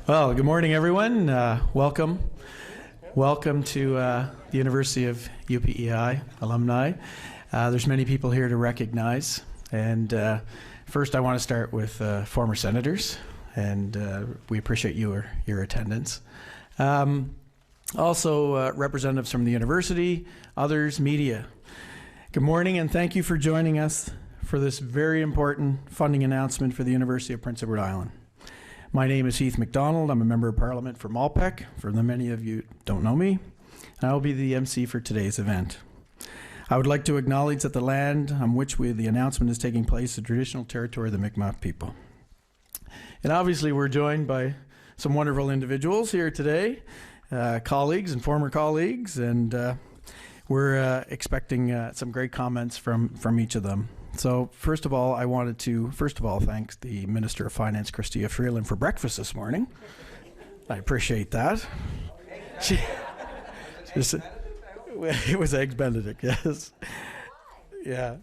Well, good morning, everyone. Welcome to the University of P.E.I. alumni. There's many people here to recognize, and first I want to start with former senators, and we appreciate your attendance. Also, representatives from the university, others, media. Good morning, and thank you for joining us for this very important funding announcement for the University of Prince Edward Island. My name is Heath MacDonald. I'm a member of Parliament for Malpeque, for the many of you who don't know me, and I will be the MC for today's event. I would like to acknowledge that the land on which the announcement is taking place is the traditional territory of the Mi'kmaq people. And obviously we're joined by some wonderful individuals here today, colleagues and former colleagues, and we're expecting some great comments from each of them. So first of all, I wanted to thank the Minister of Finance, Chrystia Freeland, for breakfast this morning. I appreciate that. It was Eggs Benedict, yes. Yeah.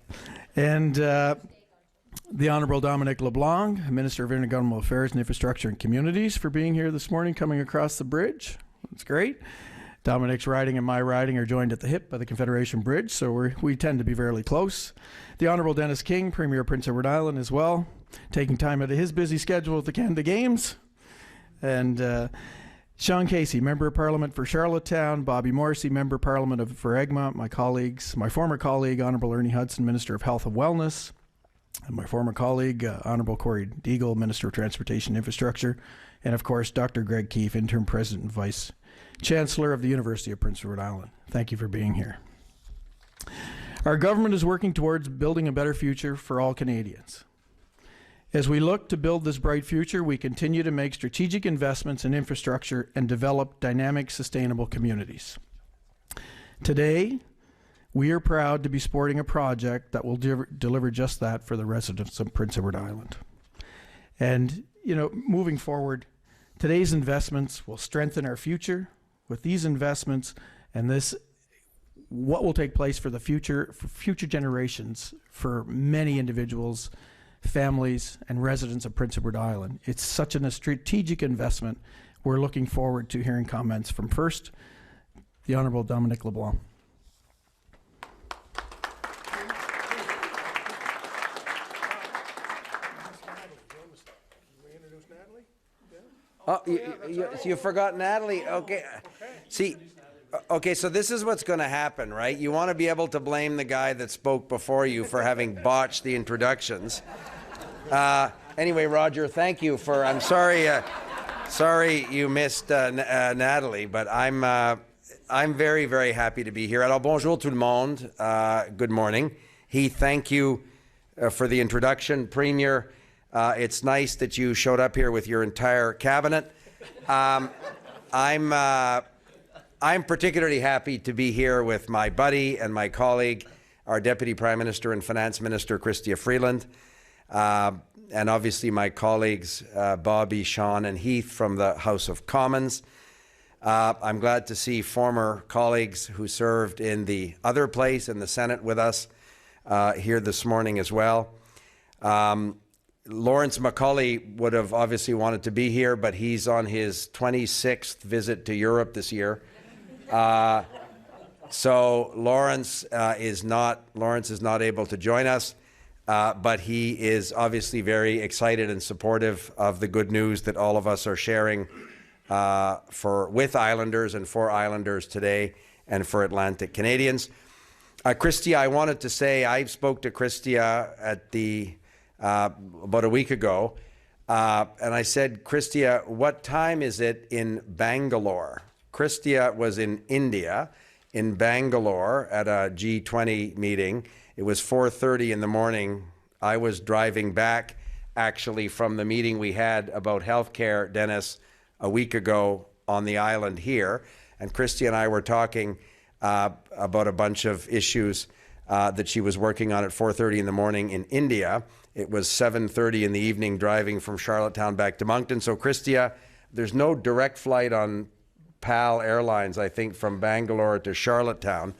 And the Honourable Dominic LeBlanc, Minister of Intergovernmental Affairs and Infrastructure and Communities, for being here this morning, coming across the bridge. That's great. Dominic's riding and my riding are joined at the hip by the Confederation Bridge, so we tend to be fairly close. The Honourable Dennis King, Premier of Prince Edward Island as well, taking time out of his busy schedule at the Canada Games. And Sean Casey, Member of Parliament for Charlottetown, Bobby Morrissey, Member of Parliament for Egmont, my former colleague, Honourable Ernie Hudson, Minister of Health and Wellness, and my former colleague, Honourable Cory Deagle, Minister of Transportation and Infrastructure, and of course, Dr. Greg Keefe, Interim President and Vice-chancellor of the University of Prince Edward Island. Thank you for being here. Our government is working towards building a better future for all Canadians. As we look to build this bright future, we continue to make strategic investments in infrastructure and develop dynamic, sustainable communities. Today, we are proud to be supporting a project that will deliver just that for the residents of Prince Edward Island. And, moving forward, today's investments will strengthen our future. With these investments and what will take place for future generations, for many individuals, families, and residents of Prince Edward Island. It's such a strategic investment. We're looking forward to hearing comments from first, the Honourable Dominic LeBlanc. Oh, you forgot Natalie? Okay. See, okay, so this is what's going to happen, right? You want to be able to blame the guy that spoke before you for having botched the introductions. Anyway, Roger, thank you I'm sorry you missed Natalie, but I'm very, very happy to be here. Alors, bonjour tout le monde. Good morning. Heath, thank you for the introduction. Premier, it's nice that you showed up here with your entire cabinet. I'm particularly happy to be here with my buddy and my colleague, our Deputy Prime Minister and Finance Minister, Chrystia Freeland, and obviously my colleagues, Bobby, Sean, and Heath from the House of Commons. I'm glad to see former colleagues who served in the other place in the Senate with us here this morning as well. Lawrence McCauley would have obviously wanted to be here, but he's on his 26th visit to Europe this year. So Lawrence is not able to join us, but he is obviously very excited and supportive of the good news that all of us are sharing with Islanders and for Islanders today and for Atlantic Canadians. Chrystia, I wanted to say I spoke to Chrystia at about a week ago, and I said, Chrystia, what time is it in Bangalore? Chrystia was in India, in Bangalore, at a G20 meeting. It was 4:30 in the morning. I was driving back, actually, from the meeting we had about healthcare, Dennis, a week ago on the island here. And Chrystia and I were talking about a bunch of issues that she was working on at 4:30 in the morning in India. It was 7:30 in the evening driving from Charlottetown back to Moncton. So Chrystia, there's no direct flight on PAL Airlines, I think, from Bangalore to Charlottetown.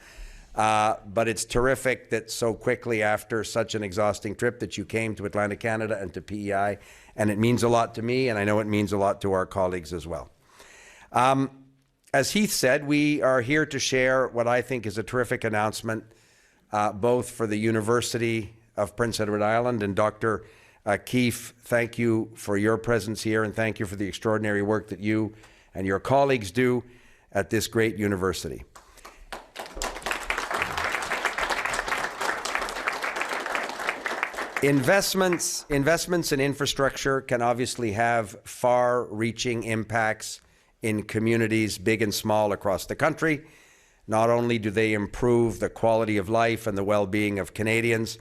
But it's terrific that so quickly after such an exhausting trip that you came to Atlantic Canada and to P.E.I. And it means a lot to me, and I know it means a lot to our colleagues as well. As Heath said, we are here to share what I think is a terrific announcement, both for the University of Prince Edward Island and Dr. Keefe, thank you for your presence here, and thank you for the extraordinary work that you and your colleagues do at this great university. Investments in infrastructure can obviously have far-reaching impacts in communities big and small across the country. Not only do they improve the quality of life and the well-being of Canadians,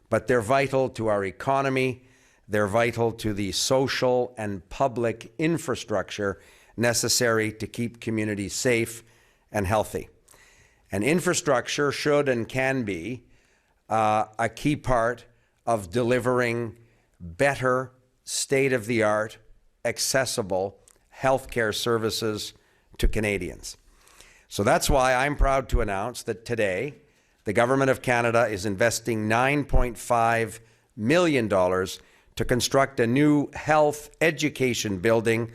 but they're vital to our economy. They're vital to the social and public infrastructure necessary to keep communities safe and healthy. And infrastructure should and can be a key part of delivering better, state-of-the-art, accessible healthcare services to Canadians. So that's why I'm proud to announce that today, the Government of Canada is investing $9.5 million to construct a new health education building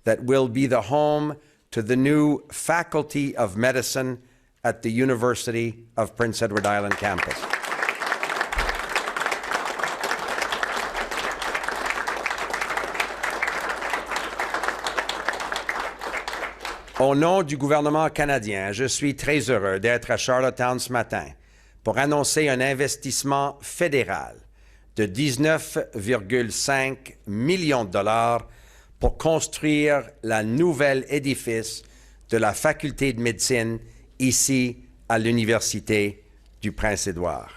that will be the home to the new Faculty of Medicine at the University of Prince Edward Island campus. Au nom du gouvernement canadien, je suis très heureux d'être à Charlottetown ce matin pour annoncer un investissement fédéral de 19,5 millions de dollars pour construire la nouvelle édifice de la Faculté de médecine ici à l'Université du Prince-Édouard.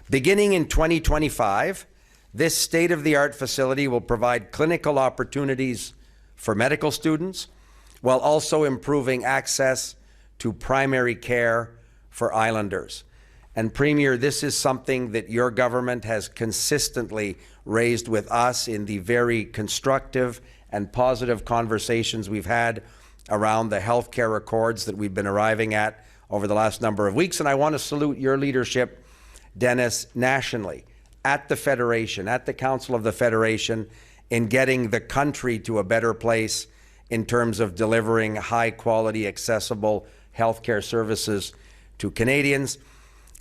Beginning in 2025, this state-of-the-art facility will provide clinical opportunities for medical students, while also improving access to primary care for Islanders. And Premier, this is something that your government has consistently raised with us in the very constructive and positive conversations we've had around the healthcare accords that we've been arriving at over the last number of weeks. And I want to salute your leadership, Dennis, nationally, at the Federation, at the Council of the Federation, in getting the country to a better place in terms of delivering high-quality, accessible healthcare services to Canadians.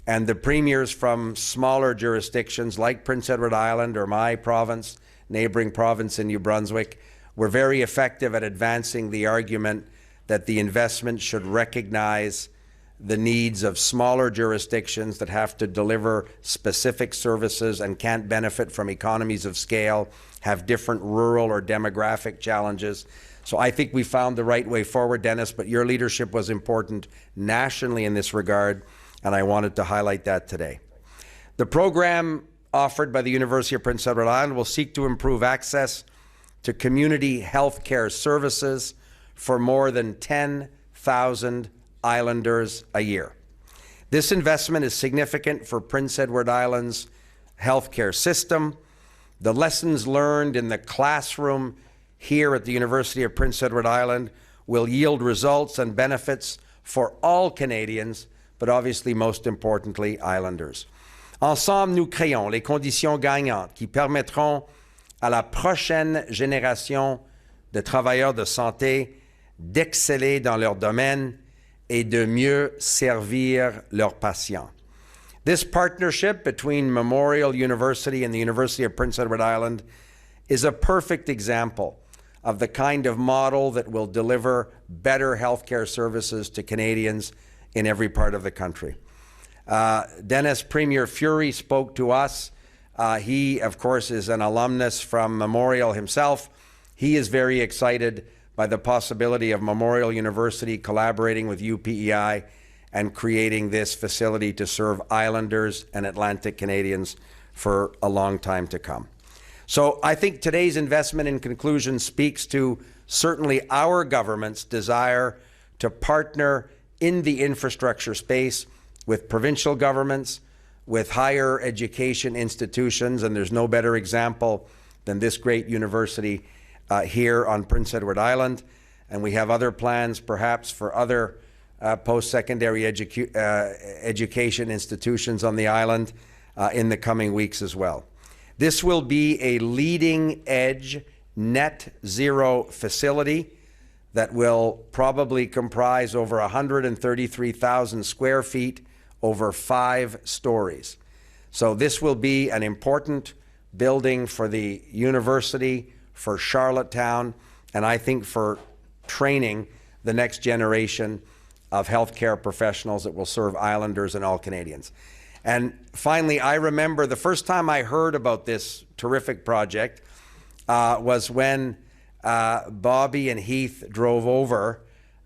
And the premiers from smaller jurisdictions like Prince Edward Island or my province, neighboring province in New Brunswick, were very effective at advancing the argument that the investment should recognize the needs of smaller jurisdictions that have to deliver specific services and can't benefit from economies of scale, have different rural or demographic challenges. So I think we found the right way forward, Dennis, but your leadership was important nationally in this regard, and I wanted to highlight that today. The program offered by the University of Prince Edward Island will seek to improve access to community health care services for more than 10,000 Islanders a year. This investment is significant for Prince Edward Island's healthcare system. The lessons learned in the classroom here at the University of Prince Edward Island will yield results and benefits for all Canadians, but obviously most importantly, Islanders. Ensemble, nous créons les conditions gagnantes qui permettront à la prochaine génération de travailleurs de santé d'exceller dans leur domaine et de mieux servir leurs patients. This partnership between Memorial University and the University of Prince Edward Island is a perfect example of the kind of model that will deliver better healthcare services to Canadians in every part of the country. Dennis, Premier Fury spoke to us. He, of course, is an alumnus from Memorial himself. He is very excited by the possibility of Memorial University collaborating with P.E.I. and creating this facility to serve Islanders and Atlantic Canadians for a long time to come. So I think today's investment in conclusion speaks to certainly our government's desire to partner in the infrastructure space with provincial governments, with higher education institutions, and there's no better example than this great university here on Prince Edward Island. And we have other plans perhaps for other post-secondary education institutions on the island in the coming weeks as well. This will be a leading-edge net zero facility that will probably comprise over 133,000 square feet over 5 stories. So this will be an important building for the university, for Charlottetown, and I think for training the next generation of healthcare professionals that will serve Islanders and all Canadians. And finally, I remember the first time I heard about this terrific project was when Bobby and Heath drove over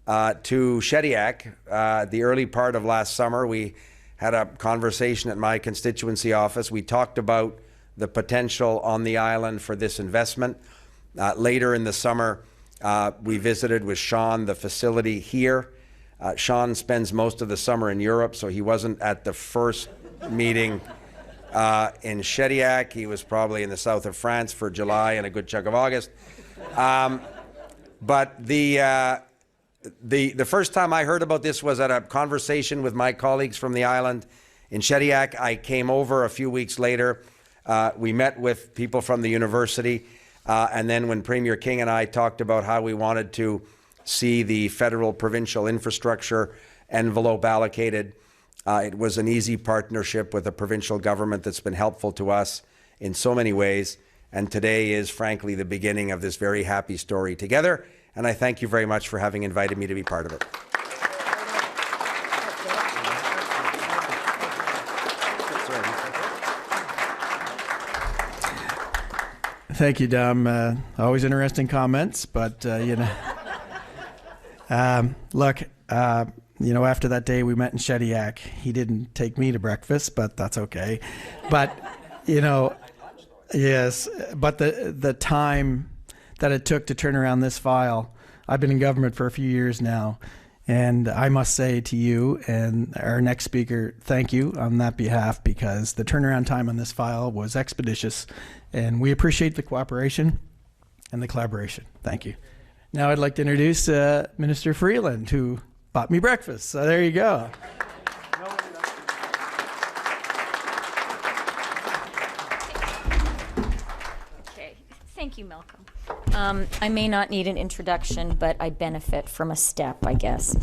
to Shediac the early part of last summer. We had a conversation at my constituency office. We talked about the potential on the island for this investment. Later in the summer, we visited with Sean the facility here. Sean spends most of the summer in Europe, so he wasn't at the first meeting in Shediac. He was probably in the south of France for July and a good chunk of August. But the first time I heard about this was at a conversation with my colleagues from the island in Shediac. I came over a few weeks later. We met with people from the university. And then when Premier King and I talked about how we wanted to see the federal provincial infrastructure envelope allocated, it was an easy partnership with a provincial government that's been helpful to us in so many ways. And today is, frankly, the beginning of this very happy story together. And I thank you very much for having invited me to be part of it. Thank you, Dom. Always interesting comments, but you know, look, you know, after that day we met in Shediac, he didn't take me to breakfast, but that's okay. But you know, yes, but the time that it took to turn around this file, I've been in government for a few years now, and I must say to you and our next speaker, thank you on that behalf, because the turnaround time on this file was expeditious. And we appreciate the cooperation and the collaboration. Thank you. Now I'd like to introduce Minister Freeland, who bought me breakfast. So there you go. Okay. Thank you, Malcolm. I may not need an introduction, but I benefit from a step, I guess.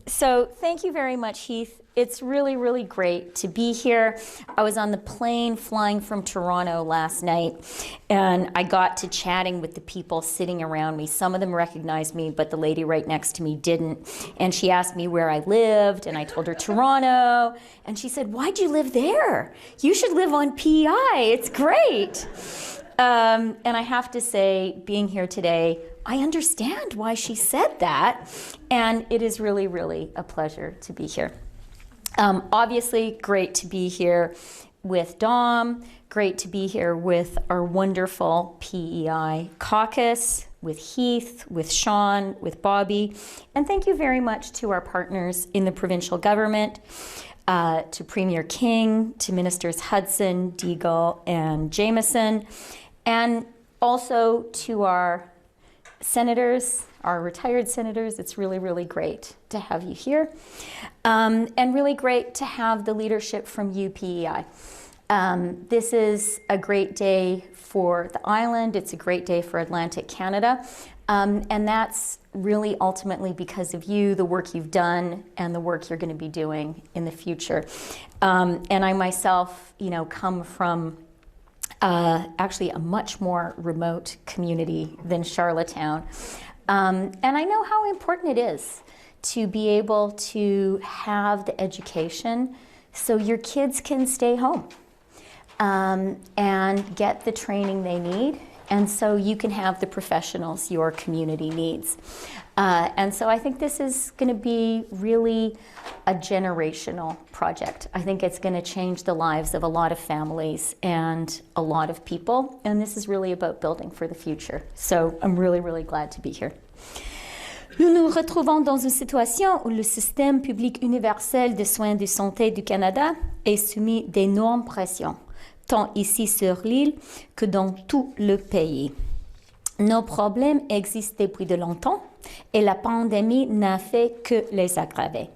So thank you very much, Heath. It's really, really great to be here. I was on the plane flying from Toronto last night, and I got to chatting with the people sitting around me. Some of them recognized me, but the lady right next to me didn't. And she asked me where I lived, and I told her Toronto. And she said, "Why'd you live there? You should live on P.E.I. It's great." And I have to say, being here today, I understand why she said that. And it is really, really a pleasure to be here. Obviously, great to be here with Dom, great to be here with our wonderful P.E.I. caucus, with Heath, with Sean, with Bobby, and thank you very much to our partners in the provincial government, to Premier King, to Ministers Hudson, Deagle, and Jameson, and also to our senators, our retired senators. It's really, really great to have you here. And really great to have the leadership from P.E.I. This is a great day for the island. It's a great day for Atlantic Canada. And that's really ultimately because of you, the work you've done, and the work you're going to be doing in the future. And I myself, you know, come from actually a much more remote community than Charlottetown. And I know how important it is to be able to have the education so your kids can stay home and get the training they need, and so you can have the professionals your community needs. And so I think this is going to be really a generational project. I think it's going to change the lives of a lot of families and a lot of people, and this is really about building for the future. So I'm really, really glad to be here. Nous nous retrouvons dans une situation où le système public universel de soins de santé du Canada est soumis d'énormes pressions, tant ici sur l'île que dans tout le pays. Nos problèmes existent depuis de longtemps et la pandémie n'a fait que les aggraver.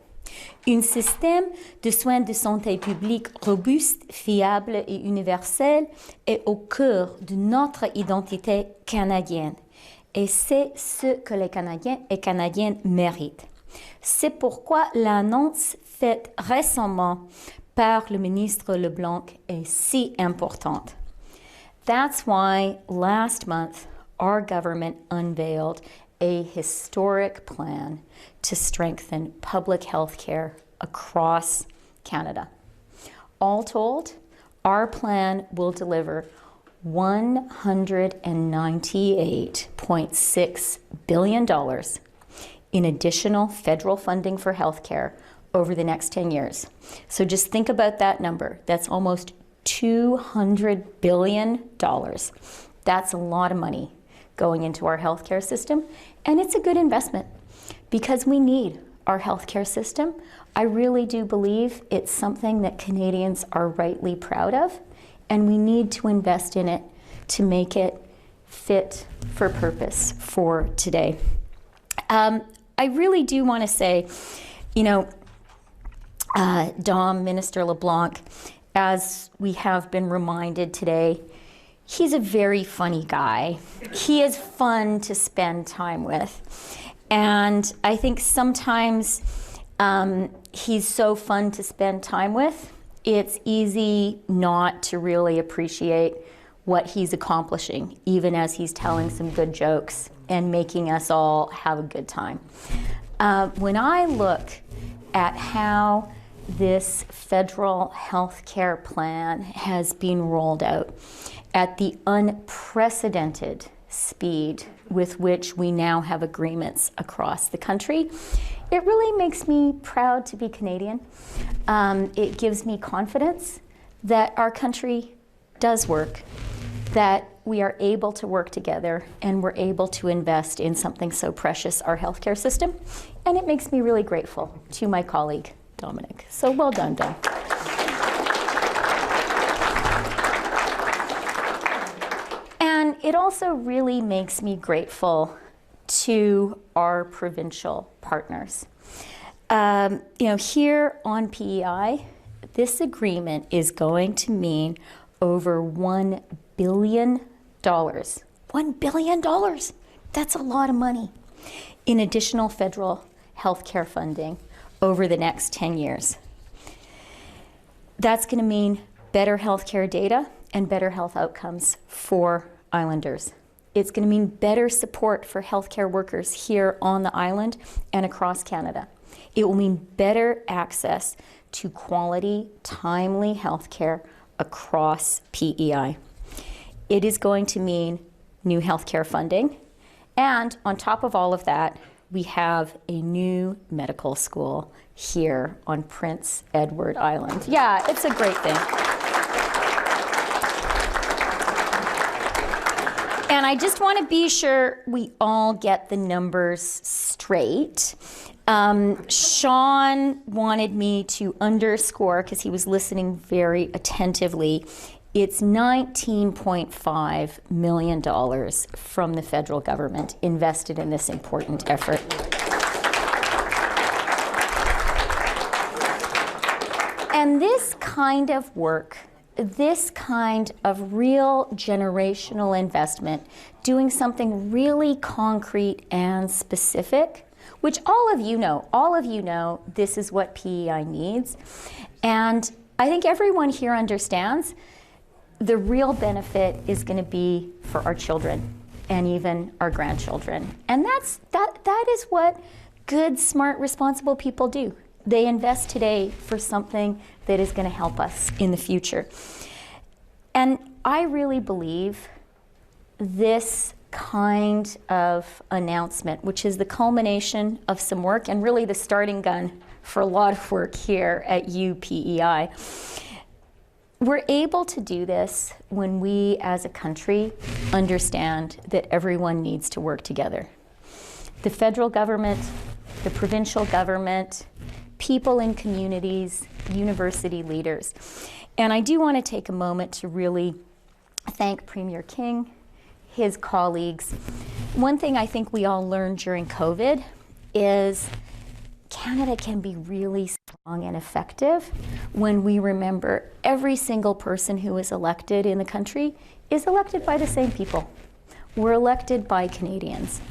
Un système de soins de santé publique robuste, fiable et universel est au cœur de notre identité canadienne. Et c'est ce que les Canadiens et Canadiennes méritent. C'est pourquoi l'annonce faite récemment par le ministre LeBlanc est si importante. That's why last month our government unveiled a historic plan to strengthen public health care across Canada. All told, our plan will deliver $198.6 billion in additional federal funding for healthcare over the next 10 years. So just think about that number. That's almost $200 billion. That's a lot of money going into our healthcare system, and it's a good investment because we need our healthcare system. I really do believe it's something that Canadians are rightly proud of, and we need to invest in it to make it fit for purpose for today. I really do want to say, you know, Dom, Minister LeBlanc, as we have been reminded today, he's a very funny guy. He is fun to spend time with. And I think sometimes he's so fun to spend time with, it's easy not to really appreciate what he's accomplishing, even as he's telling some good jokes and making us all have a good time. When I look at how this federal health care plan has been rolled out at the unprecedented speed with which we now have agreements across the country, it really makes me proud to be Canadian. It gives me confidence that our country does work, that we are able to work together and we're able to invest in something so precious, our healthcare system. And it makes me really grateful to my colleague, Dominic. So well done, Dom. And it also really makes me grateful to our provincial partners. Here on P.E.I., this agreement is going to mean over $1 billion. $1 billion. That's a lot of money in additional federal health care funding over the next 10 years. That's going to mean better healthcare data and better health outcomes for Islanders. It's going to mean better support for healthcare workers here on the island and across Canada. It will mean better access to quality, timely healthcare across P.E.I. It is going to mean new healthcare funding, and on top of all of that, we have a new medical school here on Prince Edward Island. Yeah, it's a great thing. And I just want to be sure we all get the numbers straight. Sean wanted me to underscore, because he was listening very attentively, it's $19.5 million from the federal government invested in this important effort. And this kind of work, this kind of real generational investment, doing something really concrete and specific, which all of you know this is what P.E.I. needs. And I think everyone here understands the real benefit is going to be for our children and even our grandchildren. And that is what good, smart, responsible people do. They invest today for something that is going to help us in the future. And I really believe this kind of announcement, which is the culmination of some work and really the starting gun for a lot of work here at UPEI, we're able to do this when we as a country understand that everyone needs to work together. The federal government, the provincial government, people in communities, university leaders. And I do want to take a moment to really thank Premier King his colleagues, one thing I think we all learned during COVID is Canada can be really strong and effective when we remember every single person who is elected in the country is elected by the same people. We're elected by Canadians.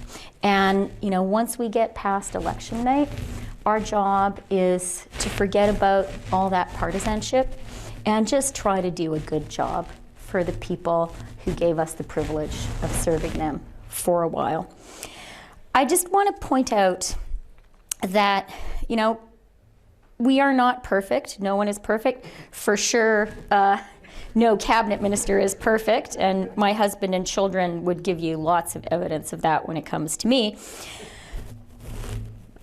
And once we get past election night, our job is to forget about all that partisanship and just try to do a good job for the people who gave us the privilege of serving them for a while. I just want to point out that, we are not perfect. No one is perfect. For sure, no cabinet minister is perfect, and my husband and children would give you lots of evidence of that when it comes to me.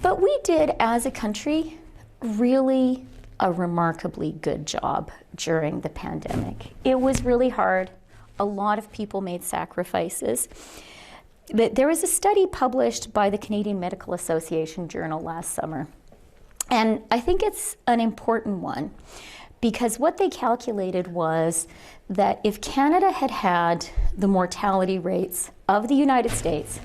But we did, as a country, really a remarkably good job during the pandemic. It was really hard. A lot of people made sacrifices. But there was a study published by the Canadian Medical Association Journal last summer. And I think it's an important one because what they calculated was that if Canada had had the mortality rates of the United States,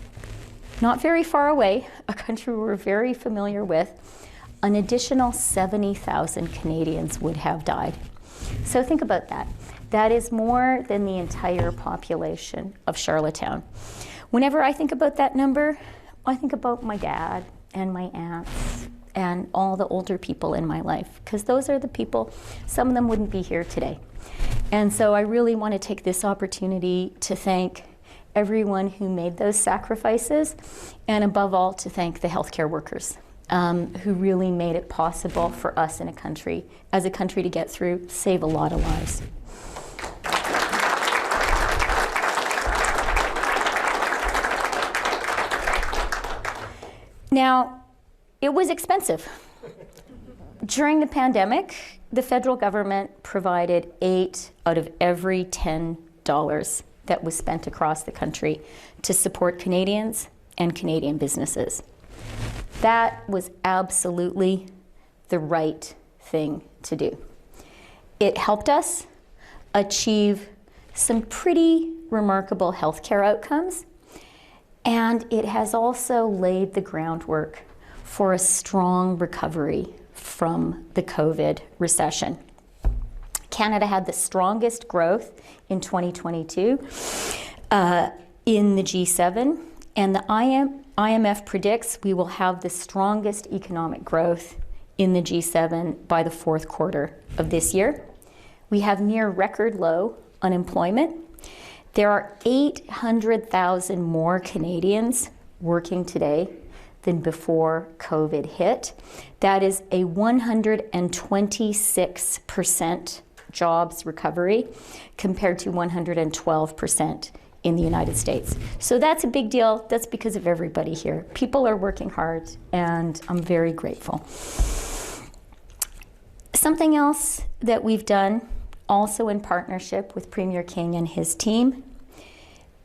not very far away, a country we're very familiar with, an additional 70,000 Canadians would have died. So think about that. That is more than the entire population of Charlottetown. Whenever I think about that number, I think about my dad and my aunts and all the older people in my life, because those are the people, some of them wouldn't be here today. And so I really want to take this opportunity to thank everyone who made those sacrifices, and above all, to thank the healthcare workers who really made it possible for us in as a country to get through, save a lot of lives. Now, it was expensive. During the pandemic, the federal government provided 8 out of every $10 that was spent across the country to support Canadians and Canadian businesses. That was absolutely the right thing to do. It helped us achieve some pretty remarkable healthcare outcomes, and it has also laid the groundwork for a strong recovery from the COVID recession. Canada had the strongest growth in 2022 in the G7, and the IMF predicts we will have the strongest economic growth in the G7 by the fourth quarter of this year. We have near record low unemployment. There are 800,000 more Canadians working today than before COVID hit. That is a 126% jobs recovery compared to 112% in the United States. So that's a big deal. That's because of everybody here. People are working hard, and I'm very grateful. Something else that we've done, also in partnership with Premier King and his team,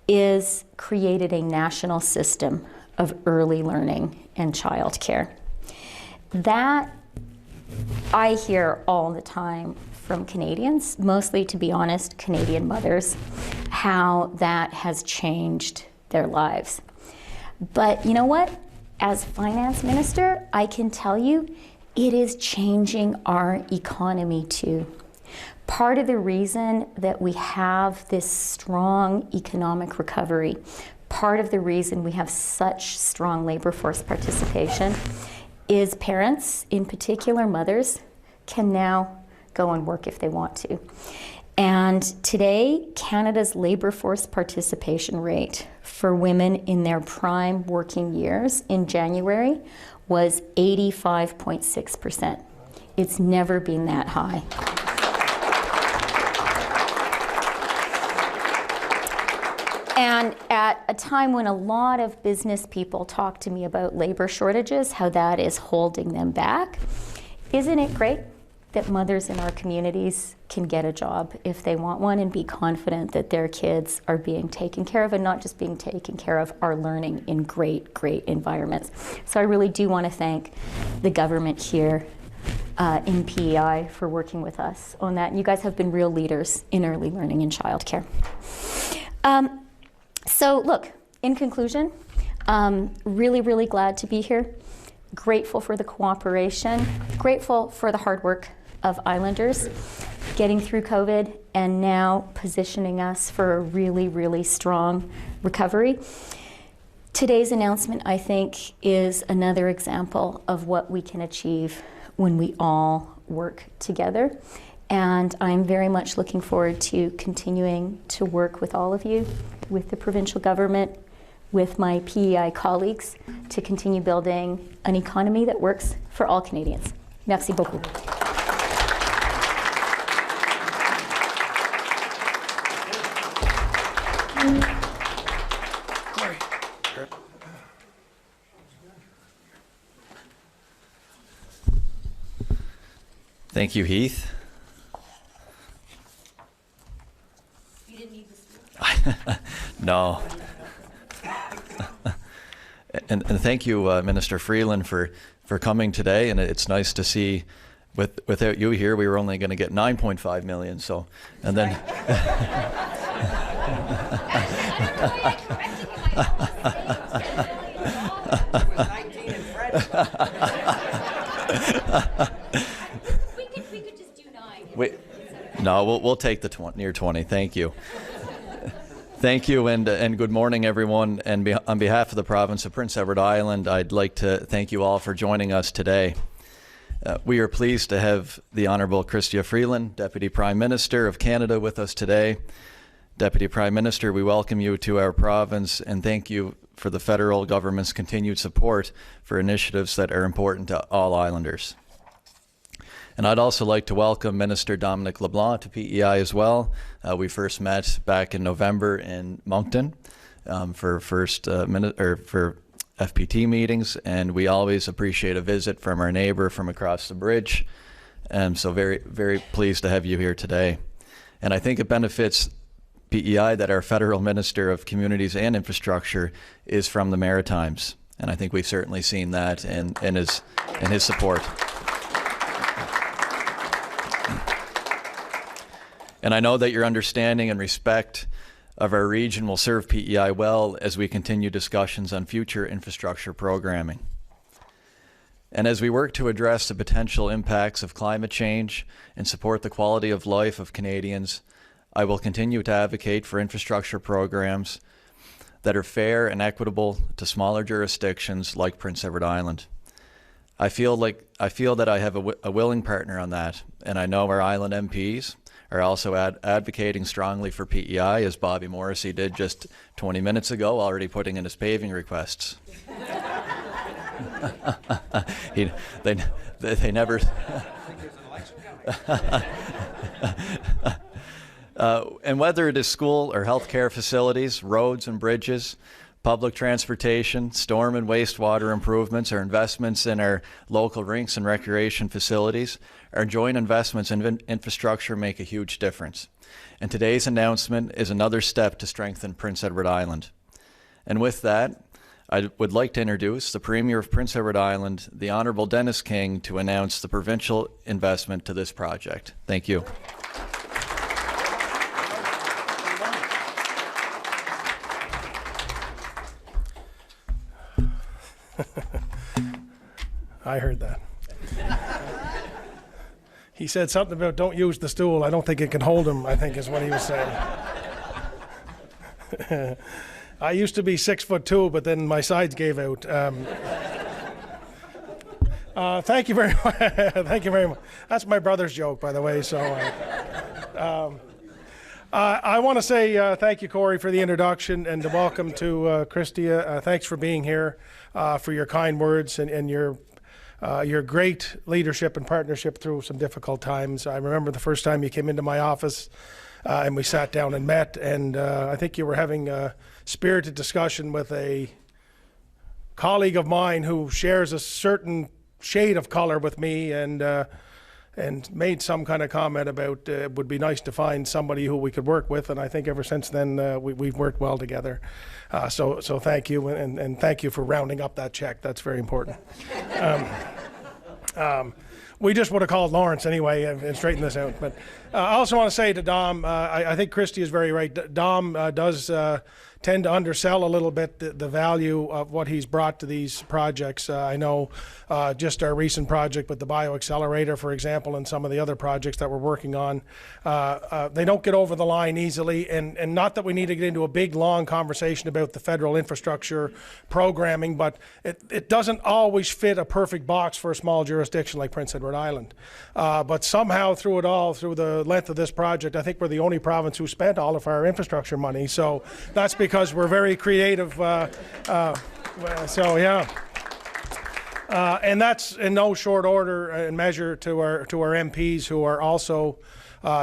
is created a national system of early learning and childcare. That I hear all the time from Canadians, mostly, to be honest, Canadian mothers, how that has changed their lives. But you know what? As finance minister, I can tell you it is changing our economy too. Part of the reason that we have this strong economic recovery, part of the reason we have such strong labor force participation is parents, in particular mothers, can now go and work if they want to. And today, Canada's labor force participation rate for women in their prime working years in January was 85.6%. It's never been that high. And at a time when a lot of business people talk to me about labor shortages, how that is holding them back, isn't it great that mothers in our communities can get a job if they want one and be confident that their kids are being taken care of, and not just being taken care of, are learning in great, great environments. So I really do want to thank the government here in P.E.I. for working with us on that. And you guys have been real leaders in early learning and childcare. So look, in conclusion, really, really glad to be here. Grateful for the cooperation, grateful for the hard work of Islanders getting through COVID and now positioning us for a really, really strong recovery. Today's announcement, I think, is another example of what we can achieve when we all work together. And I'm very much looking forward to continuing to work with all of you, with the provincial government, with my P.E.I. colleagues, to continue building an economy that works for all Canadians. Merci beaucoup. Thank you, Heath. You didn't need this. No. And thank you, Minister Freeland, for coming today. And it's nice to see, without you here, we were only going to get 9.5 million. So, and then. We could just do 9. No, we'll take the near 20. Thank you. Thank you, and good morning, everyone. And on behalf of the province of Prince Edward Island, I'd like to thank you all for joining us today. We are pleased to have the Honourable Chrystia Freeland, Deputy Prime Minister of Canada, with us today. Deputy Prime Minister, we welcome you to our province and thank you for the federal government's continued support for initiatives that are important to all Islanders. And I'd also like to welcome Minister Dominic LeBlanc to P.E.I. as well. We first met back in November in Moncton for FPT meetings, and we always appreciate a visit from our neighbor from across the bridge. So very, very pleased to have you here today. And I think it benefits P.E.I. that our Federal Minister of Communities and Infrastructure is from the Maritimes. And I think we've certainly seen that in his support. And I know that your understanding and respect of our region will serve P.E.I. well as we continue discussions on future infrastructure programming. And as we work to address the potential impacts of climate change and support the quality of life of Canadians, I will continue to advocate for infrastructure programs that are fair and equitable to smaller jurisdictions like Prince Edward Island. I feel that I have a willing partner on that, and I know our island MPs are also advocating strongly for P.E.I., as Bobby Morrissey did just 20 minutes ago, already putting in his paving requests. They never. And whether it is school or healthcare facilities, roads and bridges, public transportation, storm and wastewater improvements, or investments in our local rinks and recreation facilities, our joint investments in infrastructure make a huge difference. And today's announcement is another step to strengthen Prince Edward Island. And with that, I would like to introduce the Premier of Prince Edward Island, the Honourable Dennis King, to announce the provincial investment to this project. Thank you. I heard that. He said something about don't use the stool. I don't think it can hold him, I think is what he was saying. I used to be 6'2", but then my sides gave out. Thank you very much. Thank you very much. That's my brother's joke, by the way. So I want to say thank you, Cory, for the introduction, and welcome to Chrystia. Thanks for being here, for your kind words and your great leadership and partnership through some difficult times. I remember the first time you came into my office and we sat down and met, and I think you were having a spirited discussion with a colleague of mine who shares a certain shade of color with me, and made some kind of comment about it would be nice to find somebody who we could work with, and I think ever since then we've worked well together. So thank you, and thank you for rounding up that check. That's very important. We just would have called Lawrence anyway and straightened this out. But I also want to say to Dom, I think Chrystia is very right. Dom does tend to undersell a little bit the value of what he's brought to these projects. I know just our recent project with the bioaccelerator, for example, and some of the other projects that we're working on, they don't get over the line easily, and not that we need to get into a big, long conversation about the federal infrastructure programming, but it doesn't always fit a perfect box for a small jurisdiction like Prince Edward Island. But somehow through it all, through the length of this project, I think we're the only province who spent all of our infrastructure money. So that's because we're very creative. So yeah. And that's in no short order and measure to our MPs, who are also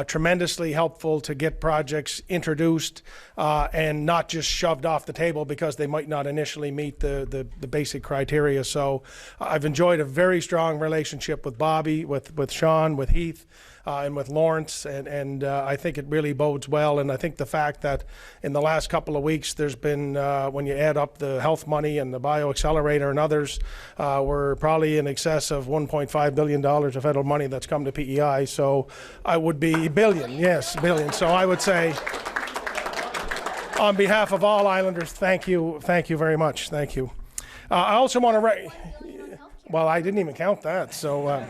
tremendously helpful to get projects introduced and not just shoved off the table because they might not initially meet the basic criteria. So I've enjoyed a very strong relationship with Bobby, with Sean, with Heath, and with Lawrence, and I think it really bodes well. And I think the fact that in the last couple of weeks there's been, when you add up the health money and the bioaccelerator and others, we're probably in excess of $1.5 billion of federal money that's come to P.E.I. So I would be billion. So I would say, on behalf of all Islanders, thank you very much. Thank you. I also want to well, I didn't even count that. So.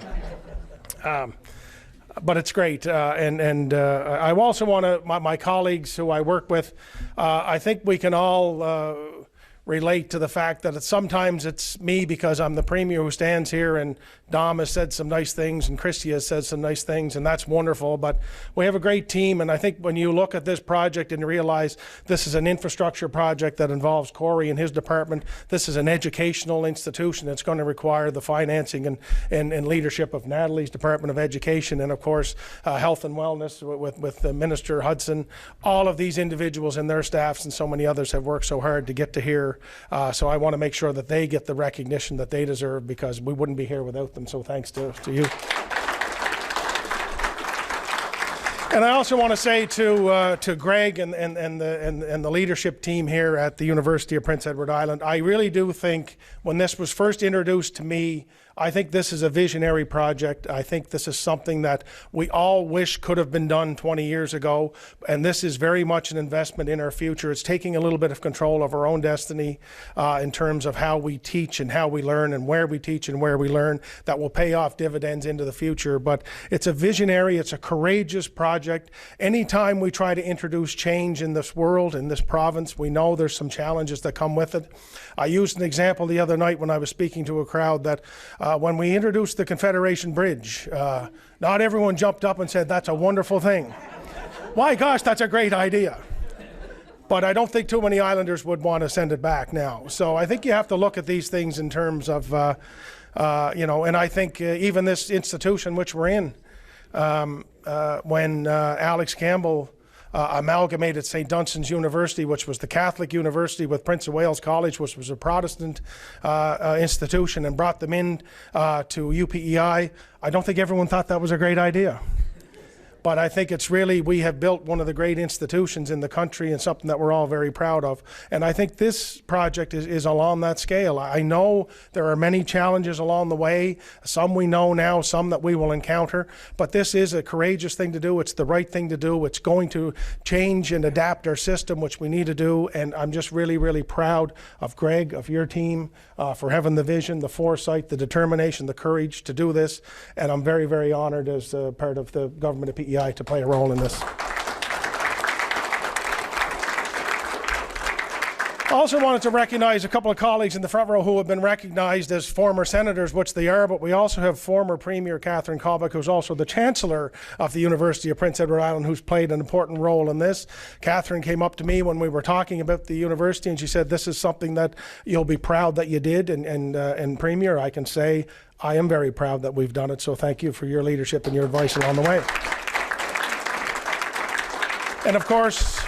But it's great, and I also want to, my colleagues who I work with, I think we can all relate to the fact that sometimes it's me because I'm the Premier who stands here, and Dom has said some nice things and Chrystia has said some nice things, and that's wonderful. But we have a great team, and I think when you look at this project and you realize this is an infrastructure project that involves Cory and his department, this is an educational institution that's going to require the financing and leadership of Natalie's Department of Education, and of course health and wellness with Minister Hudson. All of these individuals and their staffs and so many others have worked so hard to get to here. So I want to make sure that they get the recognition that they deserve, because we wouldn't be here without them. So thanks to you. And I also want to say to Greg and the leadership team here at the University of Prince Edward Island, I really do think when this was first introduced to me, I think this is a visionary project. I think this is something that we all wish could have been done 20 years ago, and this is very much an investment in our future. It's taking a little bit of control of our own destiny in terms of how we teach and how we learn and where we teach and where we learn, that will pay off dividends into the future. But it's a visionary, it's a courageous project. Anytime we try to introduce change in this world, in this province, we know there's some challenges that come with it. I used an example the other night when I was speaking to a crowd that when we introduced the Confederation Bridge, not everyone jumped up and said, "That's a wonderful thing." Why, gosh, that's a great idea. But I don't think too many Islanders would want to send it back now. So I think you have to look at these things in terms of, you know, and I think even this institution which we're in, when Alex Campbell amalgamated St. Dunstan's University, which was the Catholic university, with Prince of Wales College, which was a Protestant institution, and brought them in to UPEI, I don't think everyone thought that was a great idea. But I think it's really, we have built one of the great institutions in the country and something that we're all very proud of. And I think this project is along that scale. I know there are many challenges along the way, some we know now, some that we will encounter, but this is a courageous thing to do. It's the right thing to do. It's going to change and adapt our system, which we need to do. And I'm just really, really proud of Greg, of your team, for having the vision, the foresight, the determination, the courage to do this. And I'm very, very honored as part of the government of P.E.I. to play a role in this. I also wanted to recognize a couple of colleagues in the front row who have been recognized as former senators, which they are, but we also have former Premier Catherine Kobuk, who's also the Chancellor of the University of Prince Edward Island, who's played an important role in this. Catherine came up to me when we were talking about the university, and she said, "This is something that you'll be proud that you did." And Premier, I can say I am very proud that we've done it, so thank you for your leadership and your advice along the way. And of course,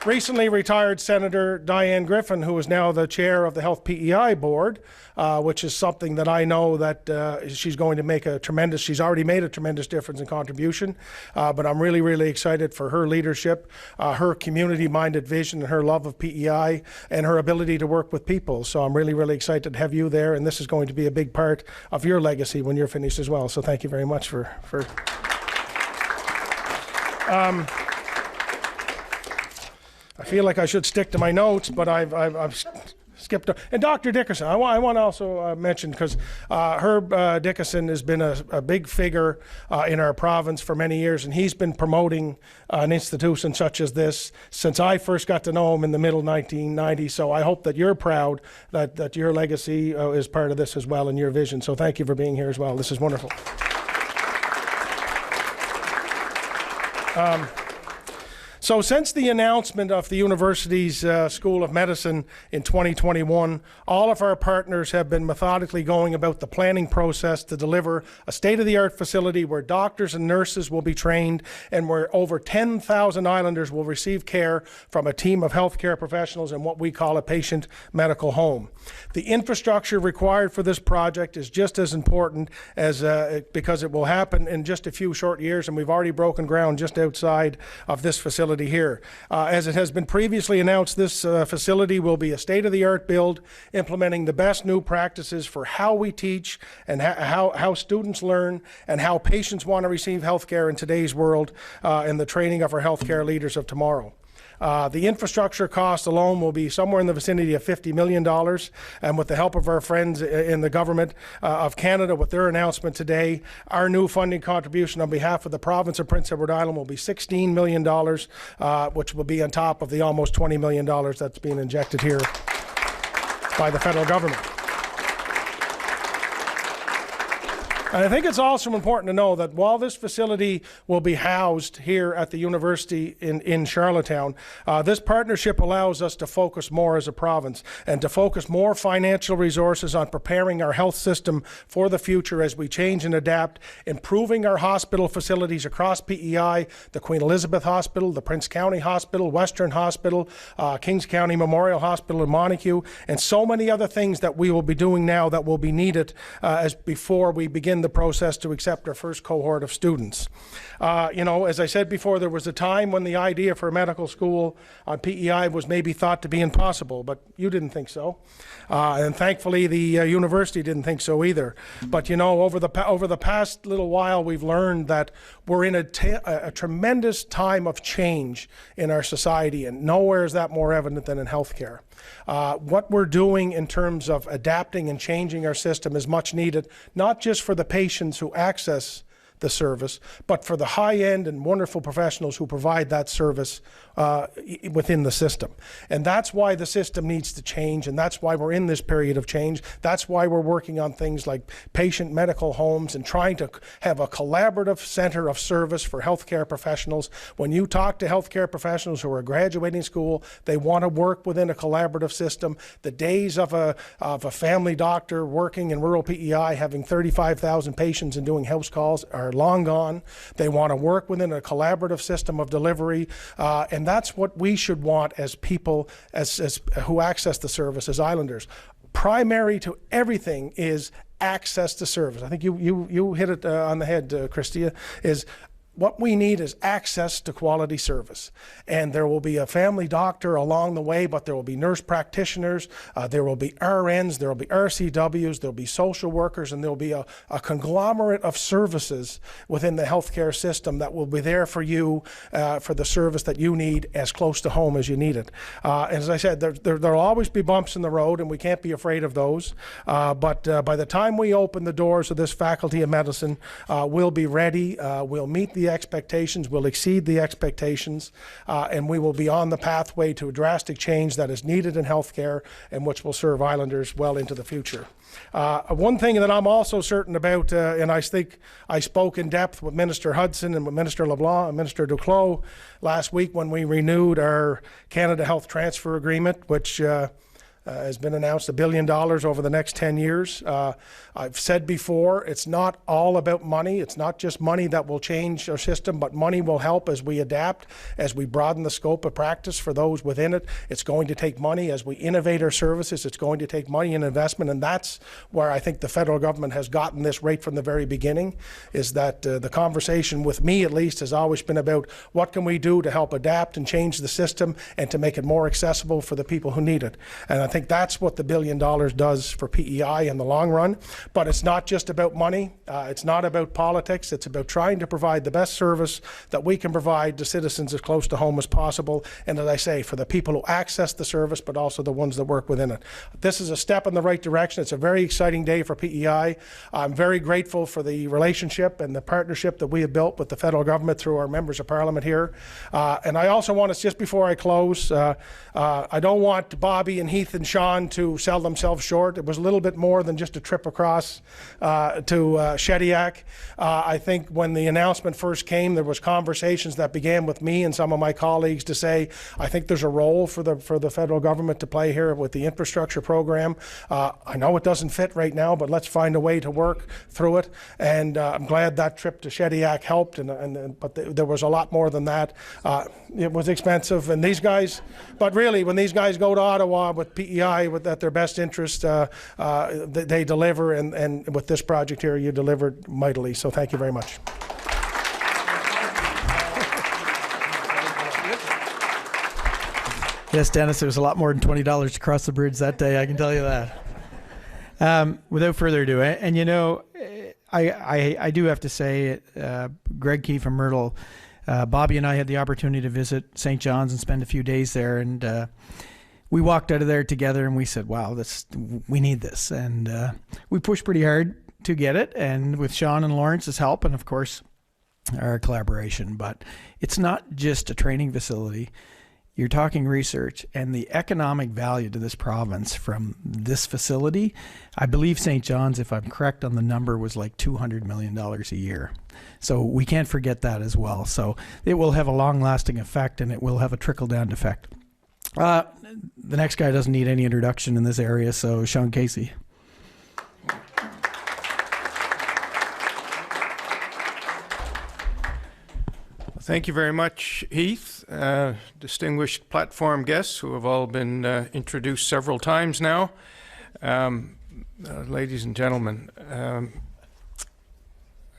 recently retired Senator Diane Griffin, who is now the chair of the Health P.E.I. board, which is something that I know that she's going to make she's already made a tremendous difference and contribution, but I'm really, really excited for her leadership, her community-minded vision, and her love of P.E.I., and her ability to work with people. So I'm really, really excited to have you there, and this is going to be a big part of your legacy when you're finished as well. So thank you very much for I feel like I should stick to my notes, but I've skipped. And Dr. Dickerson, I want to also mention, because Herb Dickerson has been a big figure in our province for many years, and he's been promoting an institution such as this since I first got to know him in the middle 1990s. So I hope that you're proud that your legacy is part of this as well, and your vision. So thank you for being here as well. This is wonderful. So since the announcement of the university's School of Medicine in 2021, all of our partners have been methodically going about the planning process to deliver a state-of-the-art facility where doctors and nurses will be trained, and where over 10,000 islanders will receive care from a team of healthcare professionals in what we call a patient medical home. The infrastructure required for this project is just as important as because it will happen in just a few short years, and we've already broken ground just outside of this facility here. As it has been previously announced, this facility will be a state-of-the-art build, implementing the best new practices for how we teach and how students learn and how patients want to receive healthcare in today's world, and the training of our healthcare leaders of tomorrow. The infrastructure cost alone will be somewhere in the vicinity of $50 million, and with the help of our friends in the government of Canada, with their announcement today, our new funding contribution on behalf of the province of Prince Edward Island will be $16 million, which will be on top of the almost $20 million that's being injected here by the federal government. And I think it's also important to know that while this facility will be housed here at the university in Charlottetown, this partnership allows us to focus more as a province and to focus more financial resources on preparing our health system for the future as we change and adapt, improving our hospital facilities across P.E.I, the Queen Elizabeth Hospital, the Prince County Hospital, Western Hospital, Kings County Memorial Hospital in Malpeque, and so many other things that we will be doing now that will be needed as before we begin the process to accept our first cohort of students. As I said before, there was a time when the idea for a medical school on P.E.I was maybe thought to be impossible, but you didn't think so. And thankfully, the university didn't think so either. But, over the past little while, we've learned that we're in a tremendous time of change in our society, and nowhere is that more evident than in healthcare. What we're doing in terms of adapting and changing our system is much needed, not just for the patients who access the service, but for the high-end and wonderful professionals who provide that service within the system. And that's why the system needs to change, and that's why we're in this period of change. That's why we're working on things like patient medical homes and trying to have a collaborative center of service for healthcare professionals. When you talk to healthcare professionals who are graduating school, they want to work within a collaborative system. The days of a family doctor working in rural PEI having 35,000 patients and doing house calls are long gone. They want to work within a collaborative system of delivery, and that's what we should want as people as who access the service as islanders. Primary to everything is access to service. I think you hit it on the head, Chrystia, is what we need is access to quality service. And there will be a family doctor along the way, but there will be nurse practitioners, there will be RNs, there will be RCWs, there will be social workers, and there will be a conglomerate of services within the healthcare system that will be there for you, for the service that you need as close to home as you need it. And as I said, there'll always be bumps in the road, and we can't be afraid of those. But by the time we open the doors of this Faculty of Medicine, we'll be ready, we'll meet the expectations, will exceed the expectations, and we will be on the pathway to a drastic change that is needed in healthcare and which will serve islanders well into the future. One thing that I'm also certain about, and I think I spoke in depth with Minister Hudson and with Minister LeBlanc and Minister Duclos last week when we renewed our Canada Health Transfer Agreement, which has been announced $1 billion over the next 10 years. I've said before, it's not all about money. It's not just money that will change our system, but money will help as we adapt, as we broaden the scope of practice for those within it. It's going to take money as we innovate our services. It's going to take money and investment, and that's where I think the federal government has gotten this right from the very beginning, is that the conversation with me, at least, has always been about what can we do to help adapt and change the system and to make it more accessible for the people who need it. And I think think that's what the $1 billion does for PEI in the long run. But it's not just about money. It's not about politics. It's about trying to provide the best service that we can provide to citizens as close to home as possible. And as I say, for the people who access the service, but also the ones that work within it. This is a step in the right direction. It's a very exciting day for PEI. I'm very grateful for the relationship and the partnership that we have built with the federal government through our members of parliament here. And I also want to, just before I close, I don't want Bobby and Heath and Sean to sell themselves short. It was a little bit more than just a trip across to Shediac. I think when the announcement first came, there was conversations that began with me and some of my colleagues to say, I think there's a role for the federal government to play here with the infrastructure program. I know it doesn't fit right now, but let's find a way to work through it. And I'm glad that trip to Shediac helped, but there was a lot more than that. It was expensive, and these guys, but really, when these guys go to Ottawa with PEI at their best interest, they deliver, and with this project here, you delivered mightily. So thank you very much. Yes, Dennis, it was a lot more than $20 to cross the bridge that day, I can tell you that. Without further ado, and you know, I do have to say, Greg Keefe and Myrtle, Bobby and I had the opportunity to visit St. John's and spend a few days there, and we walked out of there together and we said, wow, we need this. And we pushed pretty hard to get it, and with Sean and Lawrence's help, and of course our collaboration. But it's not just a training facility. You're talking research, and the economic value to this province from this facility, I believe St. John's, if I'm correct on the number, was like $200 million a year. So we can't forget that as well. So it will have a long-lasting effect, and it will have a trickle-down effect. The next guy doesn't need any introduction in this area, so Sean Casey. Thank you very much, Heath. Distinguished platform guests who have all been introduced several times now. Ladies and gentlemen,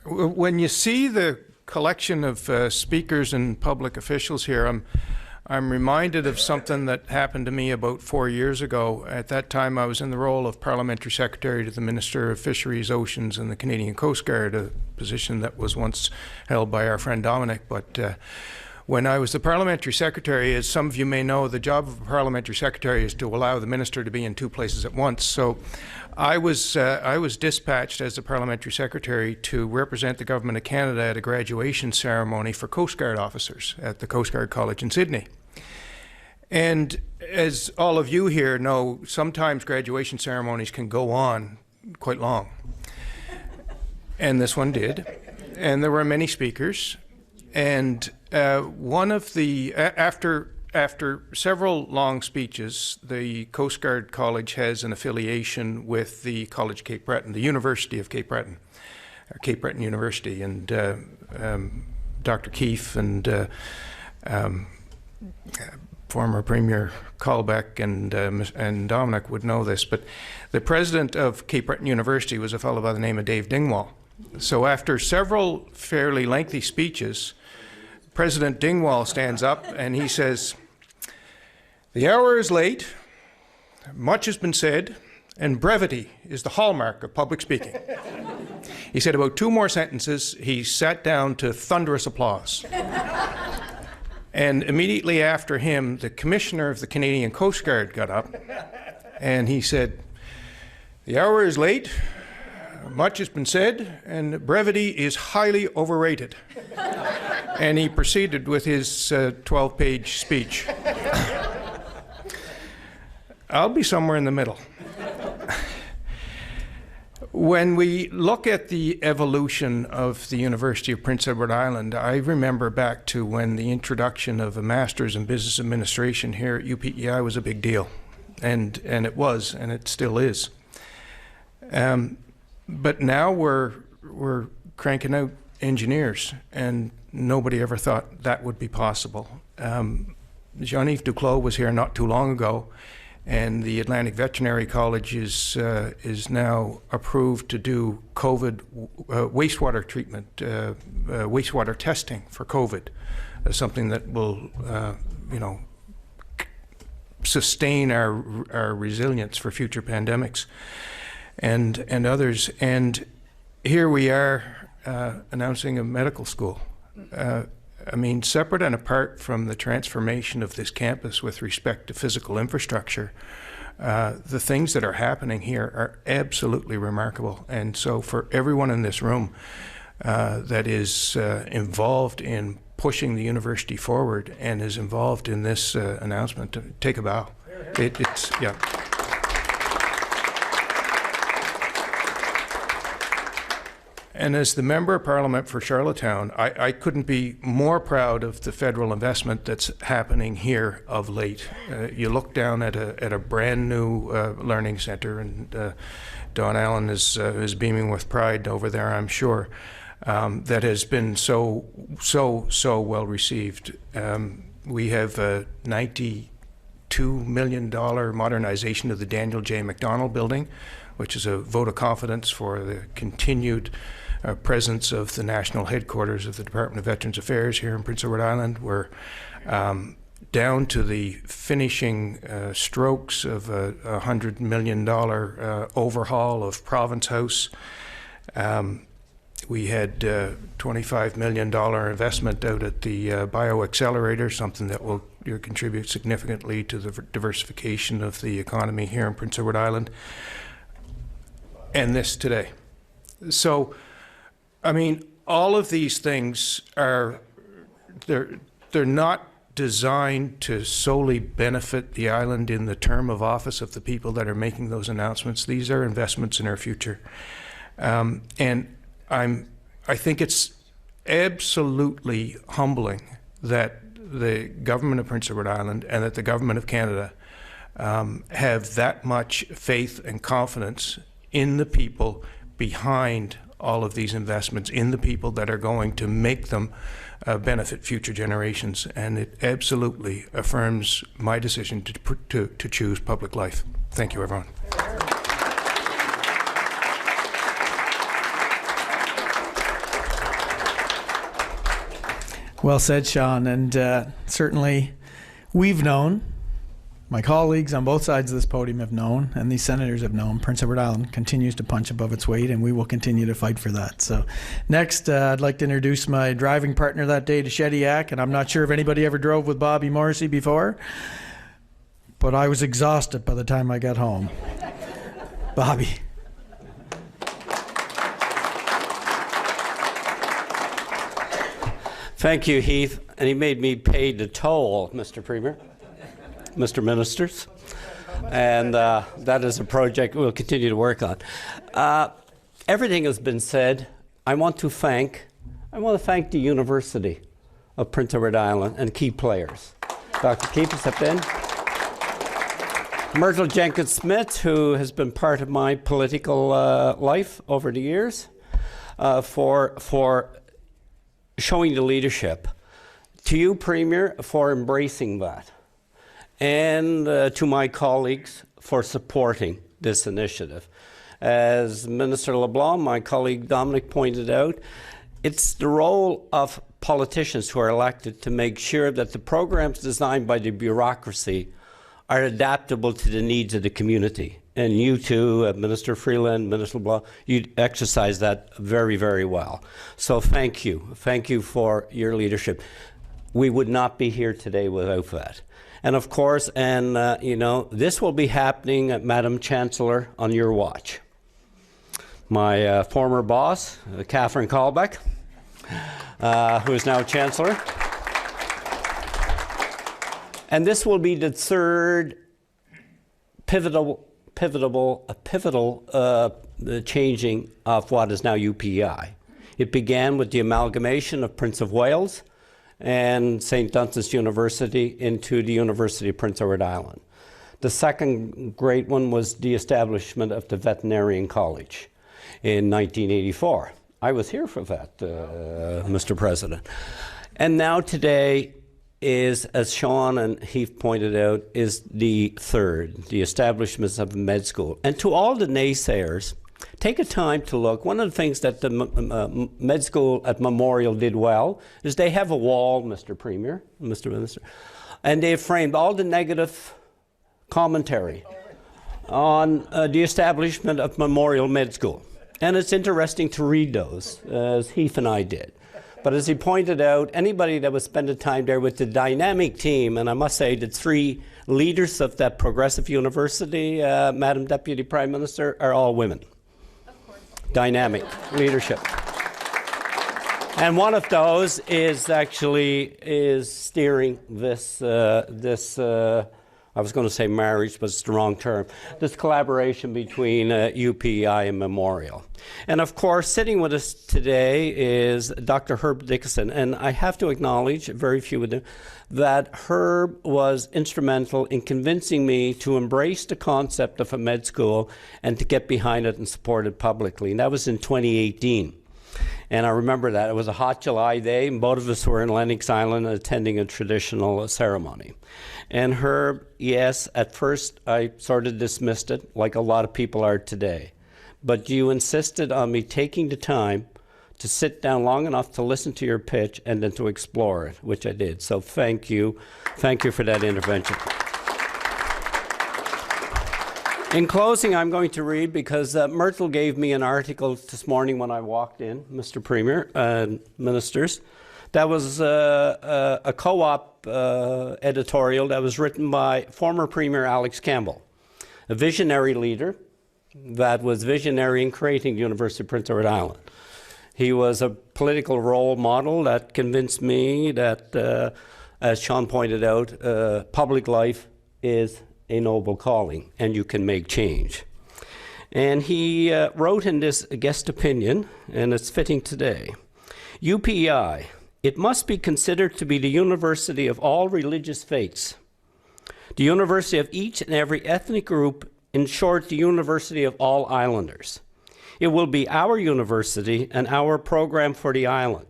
when you see the collection of speakers and public officials here, I'm reminded of something that happened to me about 4 years ago. At that time, I was in the role of Parliamentary Secretary to the Minister of Fisheries, Oceans and the Canadian Coast Guard, a position that was once held by our friend Dominic. But when I was the Parliamentary Secretary, as some of you may know, the job of a Parliamentary Secretary is to allow the Minister to be in two places at once. So I was dispatched as the Parliamentary Secretary to represent the Government of Canada at a graduation ceremony for Coast Guard officers at the Coast Guard College in Sydney. And as all of you here know, sometimes graduation ceremonies can go on quite long. And this one did. And there were many speakers. And one of the, after several long speeches, the Coast Guard College has an affiliation with the College of Cape Breton, the University of Cape Breton, Cape Breton University. And Dr. Keefe and former Premier Colbeck and Dominic would know this, but the president of Cape Breton University was a fellow by the name of Dave Dingwall. So after several fairly lengthy speeches, President Dingwall stands up and he says, "The hour is late, much has been said, and brevity is the hallmark of public speaking." He said about two more sentences, he sat down to thunderous applause. And immediately after him, the Commissioner of the Canadian Coast Guard got up and he said, "The hour is late, much has been said, and brevity is highly overrated." And he proceeded with his 12-page speech. I'll be somewhere in the middle. When we look at the evolution of the University of Prince Edward Island, I remember back to when the introduction of a Master's in Business Administration here at UPEI was a big deal. And it was, and it still is. But now we're cranking out engineers, and nobody ever thought that would be possible. Jean-Yves Duclos was here not too long ago, and the Atlantic Veterinary College is now approved to do COVID wastewater treatment, wastewater testing for COVID, something that will, sustain our resilience for future pandemics and others. And here we are announcing a medical school. I mean, separate and apart from the transformation of this campus with respect to physical infrastructure, the things that are happening here are absolutely remarkable. And so for everyone in this room that is involved in pushing the university forward and is involved in this announcement, to take a bow. It's, yeah. And as the Member of Parliament for Charlottetown, I couldn't be more proud of the federal investment that's happening here of late. You look down at a brand new learning center, and Don Allen is beaming with pride over there, I'm sure, that has been so well received. We have a $92 million modernization of the Daniel J. MacDonald building, which is a vote of confidence for the continued presence of the national headquarters of the Department of Veterans Affairs here in Prince Edward Island. We're down to the finishing strokes of a $100 million overhaul of Province House. We had $25 million investment out at the bioaccelerator, something that will contribute significantly to the diversification of the economy here in Prince Edward Island. And this today. So, I mean, all of these things are, they're not designed to solely benefit the island in the term of office of the people that are making those announcements. These are investments in our future. And I think it's absolutely humbling that the government of Prince Edward Island and that the government of Canada have that much faith and confidence in the people behind all of these investments, in the people that are going to make them benefit future generations. And it absolutely affirms my decision to choose public life. Thank you, everyone. Well said, Sean. And certainly we've known, my colleagues on both sides of this podium have known, and these senators have known, Prince Edward Island continues to punch above its weight, and we will continue to fight for that. So next, I'd like to introduce my driving partner that day to Shediac, and I'm not sure if anybody ever drove with Bobby Morrissey before, but I was exhausted by the time I got home. Bobby. Thank you, Heath. And he made me pay the toll, Mr. Premier, Mr. Ministers. And that is a project we'll continue to work on. Everything has been said. I want to thank the University of Prince Edward Island and key players. Dr. Keefe has stepped in. Myrtle Jenkins-Smith, who has been part of my political life over the years, for showing the leadership. To you, Premier, for embracing that. And to my colleagues for supporting this initiative. As Minister LeBlanc, my colleague Dominic pointed out, it's the role of politicians who are elected to make sure that the programs designed by the bureaucracy are adaptable to the needs of the community. And you too, Minister Freeland, Minister LeBlanc, you exercise that very, very well. So thank you. Thank you for your leadership. We would not be here today without that. And of course, this will be happening, Madam Chancellor, on your watch. My former boss, Catherine Colbeck, who is now Chancellor. And this will be the third pivotal changing of what is now UPEI. It began with the amalgamation of Prince of Wales and St. Dunstan's University into the University of Prince Edward Island. The second great one was the establishment of the Veterinarian College in 1984. I was here for that, Mr. President. And now today is, as Sean and Heath pointed out, is the third, the establishment of a med school. And to all the naysayers, take a time to look. One of the things that the med school at Memorial did well is they have a wall, Mr. Premier, Mr. Minister, and they have framed all the negative commentary on the establishment of Memorial Med School. And it's interesting to read those, as Heath and I did. But as he pointed out, anybody that was spending time there with the dynamic team, and I must say the three leaders of that progressive university, Madam Deputy Prime Minister, are all women. Of course. Dynamic leadership. And one of those is steering this, I was going to say marriage, but it's the wrong term, this collaboration between P.E.I. and Memorial. And of course, sitting with us today is Dr. Herb Dickinson. And I have to acknowledge, very few of them, that Herb was instrumental in convincing me to embrace the concept of a med school and to get behind it and support it publicly. And that was in 2018. And I remember that. It was a hot July day, and both of us were in Lennox Island attending a traditional ceremony. And Herb, yes, at first I sort of dismissed it, like a lot of people are today. But you insisted on me taking the time to sit down long enough to listen to your pitch and then to explore it, which I did. So thank you. Thank you for that intervention. In closing, I'm going to read, because Myrtle gave me an article this morning when I walked in, Mr. Premier and ministers. That was a co-op editorial that was written by former Premier Alex Campbell, a visionary leader that was visionary in creating the University of Prince Edward Island. He was a political role model that convinced me that, as Sean pointed out, public life is a noble calling, and you can make change. And he wrote in this guest opinion, and it's fitting today, P.E.I., it must be considered to be the university of all religious faiths, the university of each and every ethnic group, in short, the university of all islanders. It will be our university and our program for the island,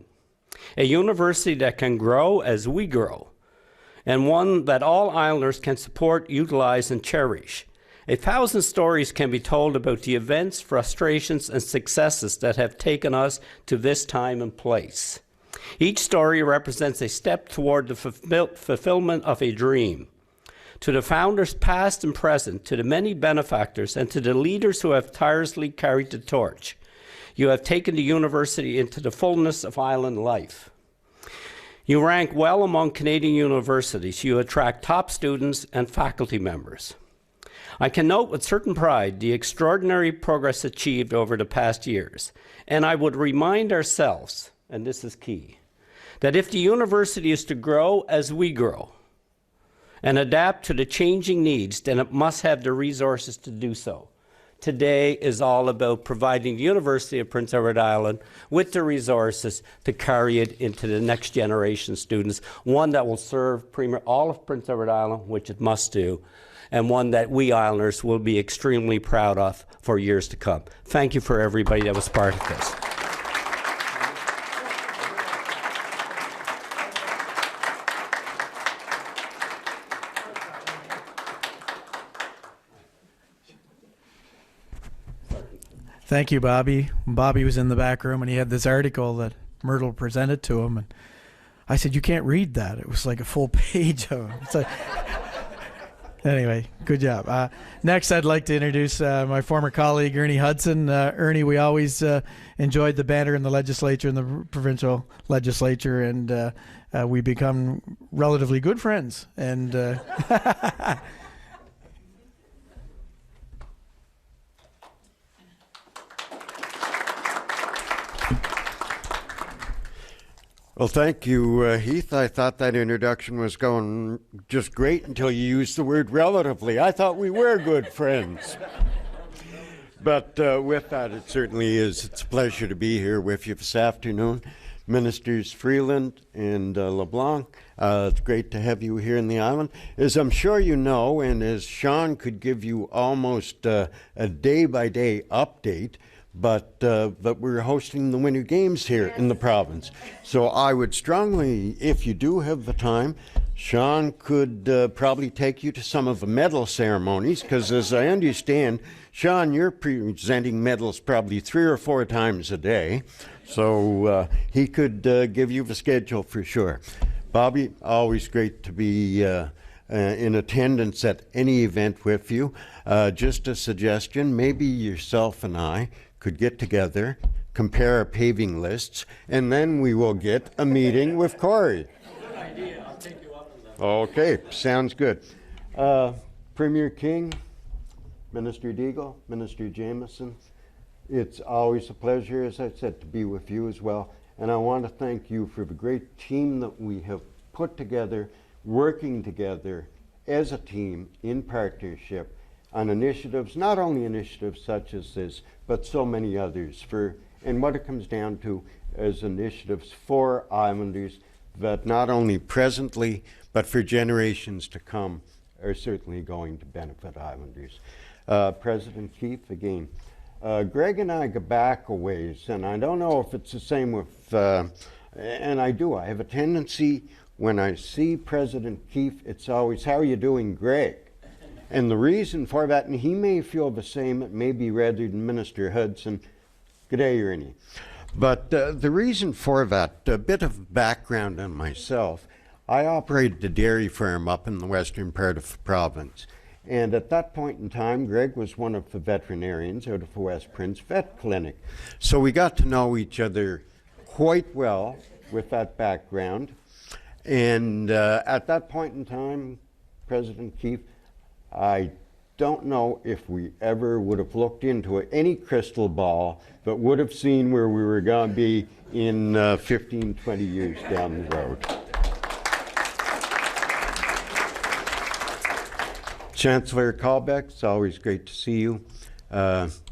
a university that can grow as we grow, and one that all islanders can support, utilize, and cherish. 1,000 stories can be told about the events, frustrations, and successes that have taken us to this time and place. Each story represents a step toward the fulfillment of a dream. To the founders past and present, to the many benefactors, and to the leaders who have tirelessly carried the torch, you have taken the university into the fullness of island life. You rank well among Canadian universities. You attract top students and faculty members. I can note with certain pride the extraordinary progress achieved over the past years. And I would remind ourselves, and this is key, that if the university is to grow as we grow and adapt to the changing needs, then it must have the resources to do so. Today is all about providing the University of Prince Edward Island with the resources to carry it into the next generation students, one that will serve Premier all of Prince Edward Island, which it must do, and one that we Islanders will be extremely proud of for years to come. Thank you for everybody that was part of this. Thank you, Bobby. Bobby was in the back room, and he had this article that Myrtle presented to him, and I said, "You can't read that." It was like a full page of it. It's like, anyway, good job. Next, I'd like to introduce my former colleague, Ernie Hudson. Ernie, we always enjoyed the banter in the legislature, in the provincial legislature, and we become relatively good friends. And Well, thank you, Heath. I thought that introduction was going just great until you used the word relatively. I thought we were good friends. But with that, it certainly is. It's a pleasure to be here with you this afternoon. Ministers Freeland and LeBlanc, it's great to have you here in the island. As I'm sure you know, and as Sean could give you almost a day-by-day update, but we're hosting the Winter Games here in the province. So I would strongly, if you do have the time, Sean could probably take you to some of the medal ceremonies, because as I understand, Sean, you're presenting medals probably 3 or 4 times a day. So he could give you the schedule for sure. Bobby, always great to be in attendance at any event with you. Just a suggestion, maybe yourself and I could get together, compare our paving lists, and then we will get a meeting with Cory. Good idea. I'll take you up on that. Okay, sounds good. Premier King, Minister Deagle, Minister Jameson, it's always a pleasure, as I said, to be with you as well. And I want to thank you for the great team that we have put together, working together as a team in partnership on initiatives, not only initiatives such as this, but so many others. And what it comes down to is initiatives for islanders that not only presently, but for generations to come are certainly going to benefit islanders. President Keefe, again, Greg and I go back a ways, and I don't know if it's the same with, and I do. I have a tendency, when I see President Keefe, it's always, how are you doing, Greg? And the reason for that, and he may feel the same, it may be rather than Minister Hudson, good day, Ernie. But the reason for that, a bit of background on myself, I operated a dairy farm up in the western part of the province. And at that point in time, Greg was one of the veterinarians out of the West Prince Vet Clinic. So we got to know each other quite well with that background. And at that point in time, President Keefe, I don't know if we ever would have looked into any crystal ball that would have seen where we were going to be in 15, 20 years down the road. Chancellor Colbeck, it's always great to see you.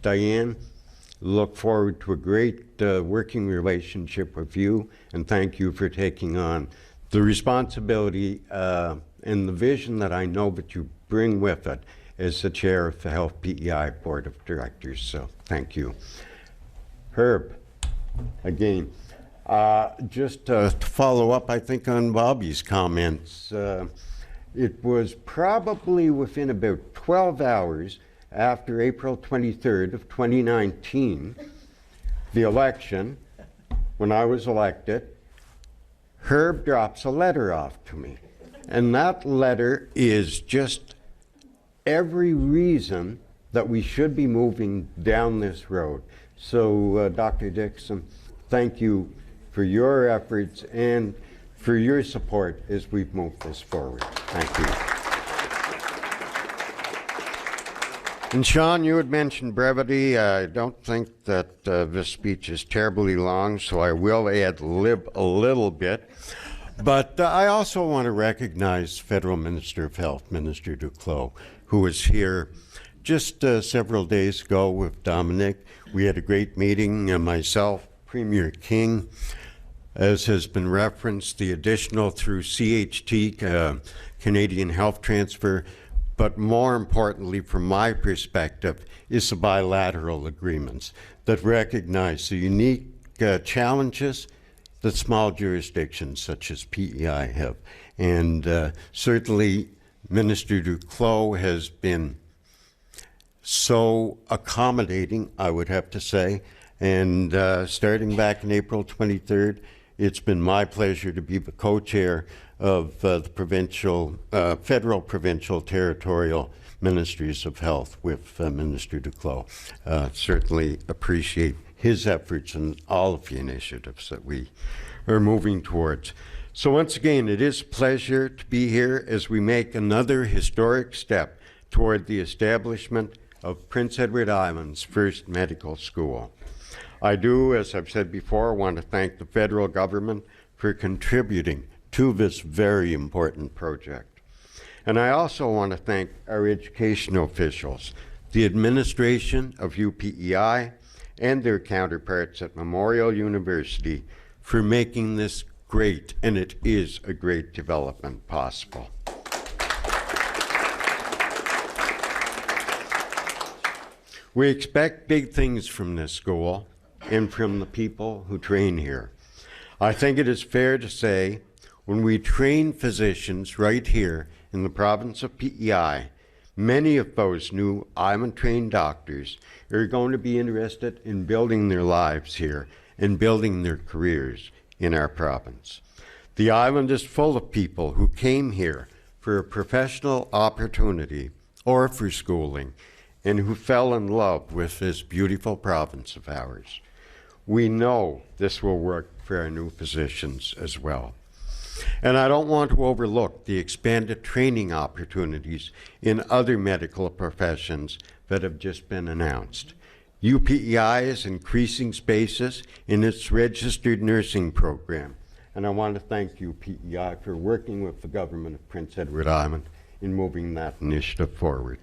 Diane, look forward to a great working relationship with you, and thank you for taking on the responsibility and the vision that I know that you bring with it as the chair of the Health P.E.I. Board of Directors. So thank you. Herb, again, just to follow up, I think, on Bobby's comments. It was probably within about 12 hours after April 23rd of 2019, the election, when I was elected, Herb drops a letter off to me. And that letter is just every reason that we should be moving down this road. So, Dr. Dixon, thank you for your efforts and for your support as we've moved this forward. Thank you. And Sean, you had mentioned brevity. I don't think that this speech is terribly long, so I will ad-lib a little bit. But I also want to recognize Federal Minister of Health, Minister Duclos, who was here just several days ago with Dominic. We had a great meeting, myself, Premier King, as has been referenced, the additional through CHT, Canadian Health Transfer, but more importantly, from my perspective, is the bilateral agreements that recognize the unique challenges that small jurisdictions such as P.E.I. have. And certainly, Minister Duclos has been so accommodating, I would have to say. And starting back in April 23rd, it's been my pleasure to be the co-chair of the federal, provincial, territorial ministries of health with Minister Duclos. Certainly appreciate his efforts and all of the initiatives that we are moving towards. So once again, it is a pleasure to be here as we make another historic step toward the establishment of Prince Edward Island's first medical school. I do, as I've said before, want to thank the federal government for contributing to this very important project. And I also want to thank our educational officials, the administration of UPEI, and their counterparts at Memorial University for making this great, and it is a great development, possible. We expect big things from this school and from the people who train here. I think it is fair to say when we train physicians right here in the province of P.E.I., many of those new island-trained doctors are going to be interested in building their lives here and building their careers in our province. The island is full of people who came here for a professional opportunity or for schooling and who fell in love with this beautiful province of ours. We know this will work for our new physicians as well. And I don't want to overlook the expanded training opportunities in other medical professions that have just been announced. UPEI is increasing spaces in its registered nursing program, and I want to thank UPEI for working with the government of Prince Edward Island in moving that initiative forward.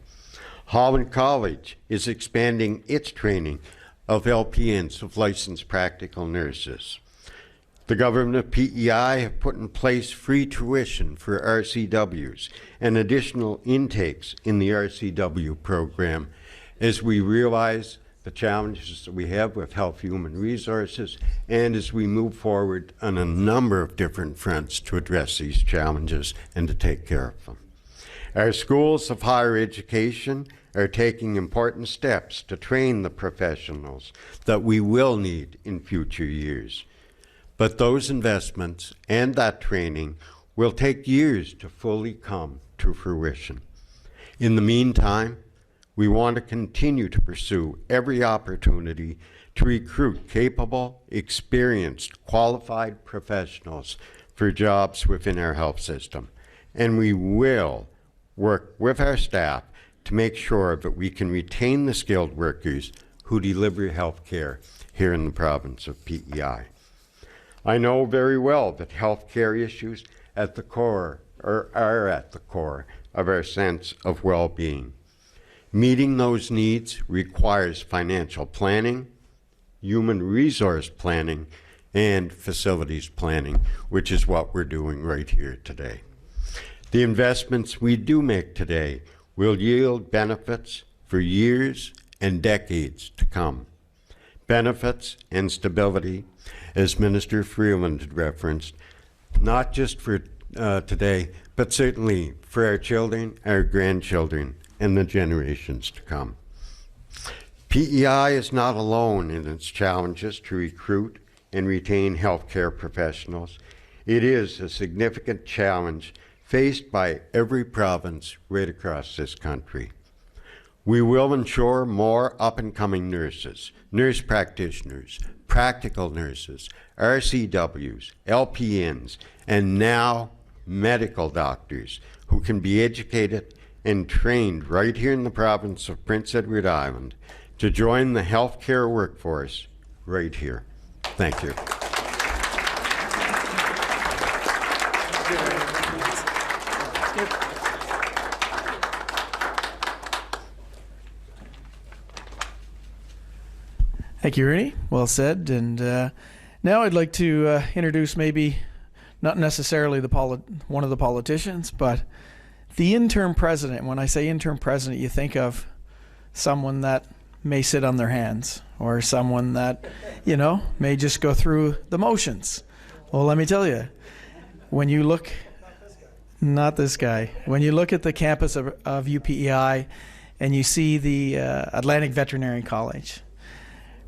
Holland College is expanding its training of LPNs, of licensed practical nurses. The government of P.E.I. have put in place free tuition for RCWs and additional intakes in the RCW program as we realize the challenges that we have with health human resources and as we move forward on a number of different fronts to address these challenges and to take care of them. Our schools of higher education are taking important steps to train the professionals that we will need in future years. But those investments and that training will take years to fully come to fruition. In the meantime, we want to continue to pursue every opportunity to recruit capable, experienced, qualified professionals for jobs within our health system. And we will work with our staff to make sure that we can retain the skilled workers who deliver health care here in the province of P.E.I. I know very well that health care issues are at the core of our sense of well-being. Meeting those needs requires financial planning, human resource planning, and facilities planning, which is what we're doing right here today. The investments we do make today will yield benefits for years and decades to come. Benefits and stability, as Minister Freeland had referenced, not just for today, but certainly for our children, our grandchildren, and the generations to come. P.E.I. is not alone in its challenges to recruit and retain healthcare professionals. It is a significant challenge faced by every province right across this country. We will ensure more up-and-coming nurses, nurse practitioners, practical nurses, RCWs, LPNs, and now medical doctors who can be educated and trained right here in the province of Prince Edward Island to join the healthcare workforce right here. Thank you. Thank you, Ernie. Well said. And now I'd like to introduce maybe not necessarily one of the politicians, but the interim president. When I say interim president, you think of someone that may sit on their hands or someone that, may just go through the motions. Well, let me tell you, when you look, not this guy, when you look at the campus of UPEI and you see the Atlantic Veterinary College,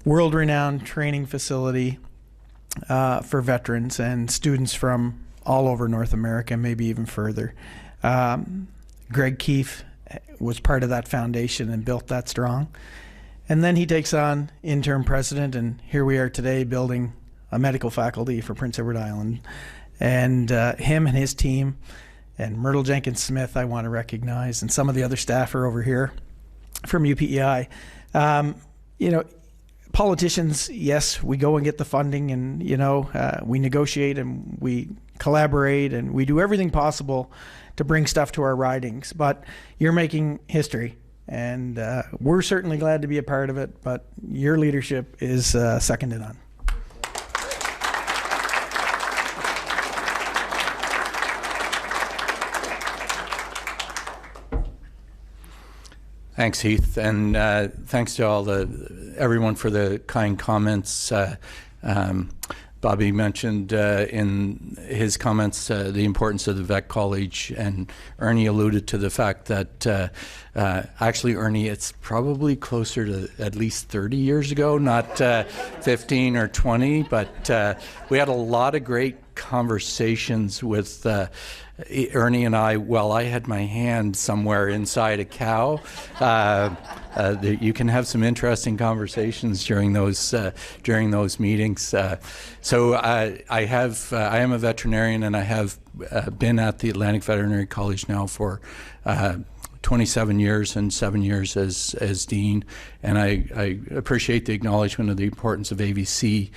world-renowned training facility for veterans and students from all over North America, maybe even further. Greg Keefe was part of that foundation and built that strong. And then he takes on interim president, and here we are today building a medical faculty for Prince Edward Island. And him and his team, and Myrtle Jenkins-Smith, I want to recognize, and some of the other staff are over here from UPEI. Politicians, yes, we go and get the funding and, we negotiate and we collaborate and we do everything possible to bring stuff to our ridings. But you're making history, and we're certainly glad to be a part of it, but your leadership is second to none. Thanks, Heath, and thanks to everyone for the kind comments. Bobby mentioned in his comments the importance of the vet college, and Ernie alluded to the fact that actually, Ernie, it's probably closer to at least 30 years ago, not 15 or 20, but we had a lot of great conversations with Ernie and I, well, I had my hand somewhere inside a cow. You can have some interesting conversations during those meetings. So I am a veterinarian, and I have been at the Atlantic Veterinary College now for 27 years and 7 years as dean, and I appreciate the acknowledgement of the importance of AVC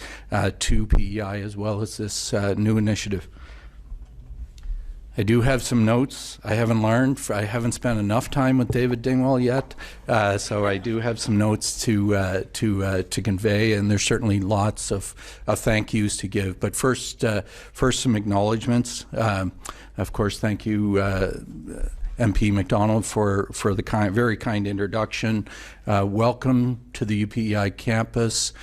to PEI as well as this new initiative. I do have some notes. I haven't spent enough time with David Dingwall yet, so I do have some notes to convey, and there's certainly lots of thank yous to give. But first some acknowledgements. Of course, thank you, MP MacDonald, for the very kind introduction. Welcome to the UPEI campus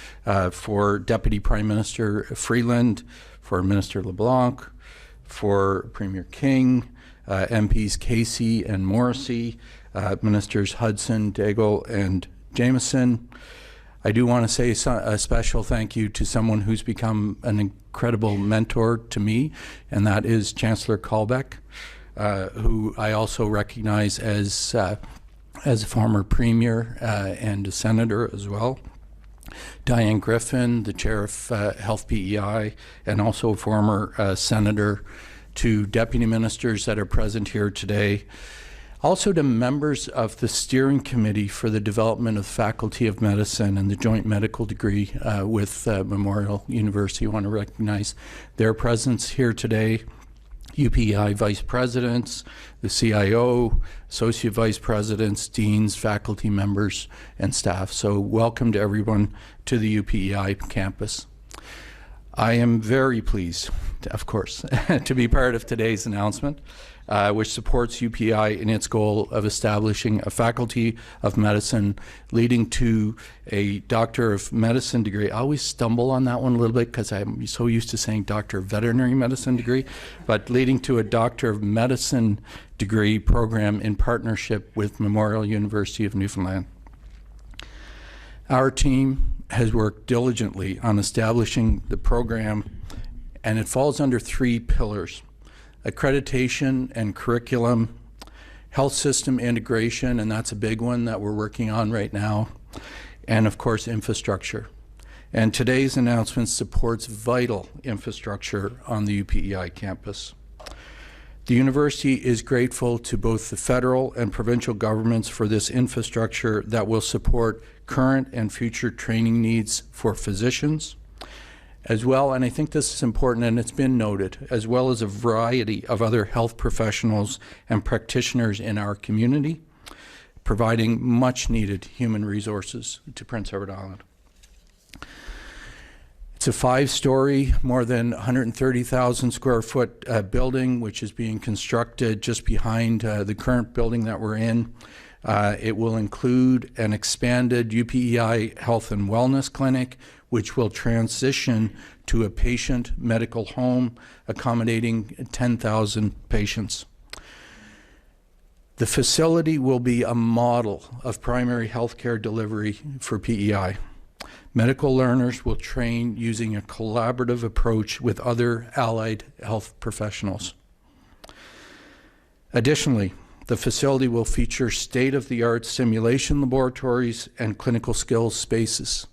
for Deputy Prime Minister Freeland, for Minister LeBlanc, for Premier King, MPs Casey and Morrissey, Ministers Hudson, Deagle, and Jameson. I do want to say a special thank you to someone who's become an incredible mentor to me, and that is Chancellor Colbeck, who I also recognize as a former Premier and a Senator as well. Diane Griffin, the chair of Health PEI, and also a former senator, to deputy ministers that are present here today. Also to members of the steering committee for the development of Faculty of Medicine and the joint medical degree with Memorial University. I want to recognize their presence here today. UPEI vice presidents, the CIO, associate vice presidents, deans, faculty members, and staff. So welcome to everyone to the UPEI campus. I am very pleased, of course, to be part of today's announcement, which supports UPEI in its goal of establishing a Faculty of Medicine leading to a Doctor of Medicine degree. I always stumble on that one a little bit because I'm so used to saying Doctor of Veterinary Medicine degree, but leading to a Doctor of Medicine degree program in partnership with Memorial University of Newfoundland. Our team has worked diligently on establishing the program, and it falls under 3 pillars: accreditation and curriculum, health system integration, and that's a big one that we're working on right now, and of course infrastructure. And today's announcement supports vital infrastructure on the UPEI campus. The university is grateful to both the federal and provincial governments for this infrastructure that will support current and future training needs for physicians, as well, and I think this is important and it's been noted, as well as a variety of other health professionals and practitioners in our community, providing much needed human resources to Prince Edward Island. It's a 5-story, more than 130,000 square foot building, which is being constructed just behind the current building that we're in. It will include an expanded UPEI Health and Wellness Clinic, which will transition to a patient medical home accommodating 10,000 patients. The facility will be a model of primary health care delivery for PEI. Medical learners will train using a collaborative approach with other allied health professionals. Additionally, the facility will feature state-of-the-art simulation laboratories and clinical skills spaces.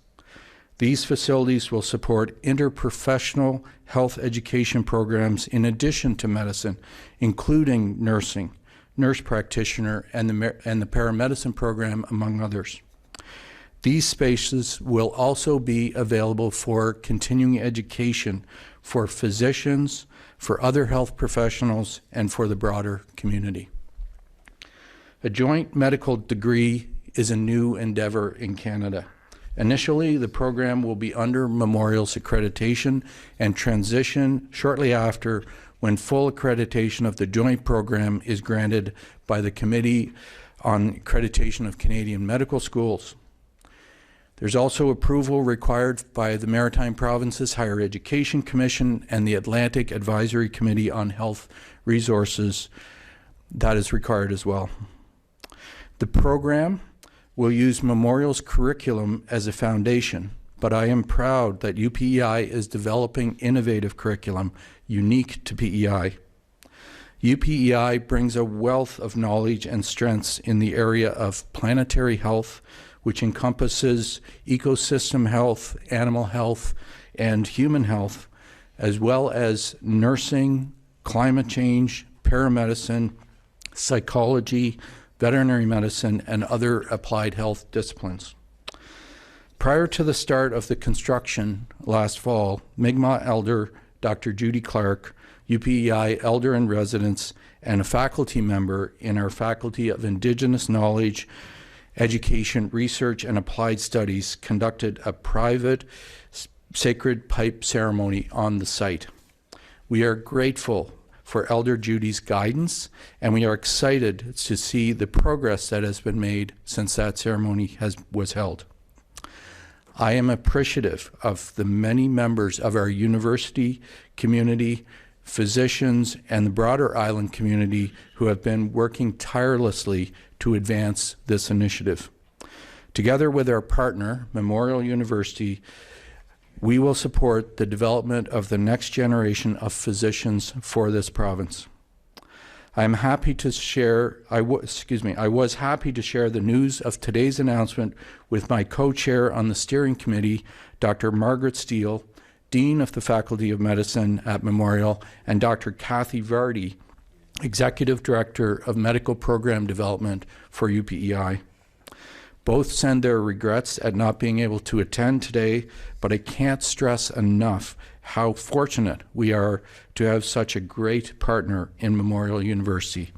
These facilities will support interprofessional health education programs in addition to medicine, including nursing, nurse practitioner, and the paramedicine program, among others. These spaces will also be available for continuing education for physicians, for other health professionals, and for the broader community. A joint medical degree is a new endeavor in Canada. Initially, the program will be under Memorial's accreditation and transition shortly after, when full accreditation of the joint program is granted by the Committee on Accreditation of Canadian Medical Schools. There's also approval required by the Maritime Provinces Higher Education Commission and the Atlantic Advisory Committee on Health Resources. That is required as well. The program will use Memorial's curriculum as a foundation, but I am proud that UPEI is developing innovative curriculum unique to PEI. UPEI brings a wealth of knowledge and strengths in the area of planetary health, which encompasses ecosystem health, animal health, and human health, as well as nursing, climate change, paramedicine, psychology, veterinary medicine, and other applied health disciplines. Prior to the start of the construction last fall, Mi'kmaq elder Dr. Judy Clark, UPEI elder in residence, and a faculty member in our Faculty of Indigenous Knowledge, Education, Research, and Applied Studies, conducted a private sacred pipe ceremony on the site. We are grateful for Elder Judy's guidance, and we are excited to see the progress that has been made since that ceremony was held. I am appreciative of the many members of our university community, physicians, and the broader island community who have been working tirelessly to advance this initiative. Together with our partner, Memorial University, we will support the development of the next generation of physicians for this province. I was happy to share the news of today's announcement with my co-chair on the steering committee, Dr. Margaret Steele, Dean of the Faculty of Medicine at Memorial, and Dr. Kathy Vardy, Executive Director of Medical Program Development for UPEI. Both send their regrets at not being able to attend today, but I can't stress enough how fortunate we are to have such a great partner in Memorial University.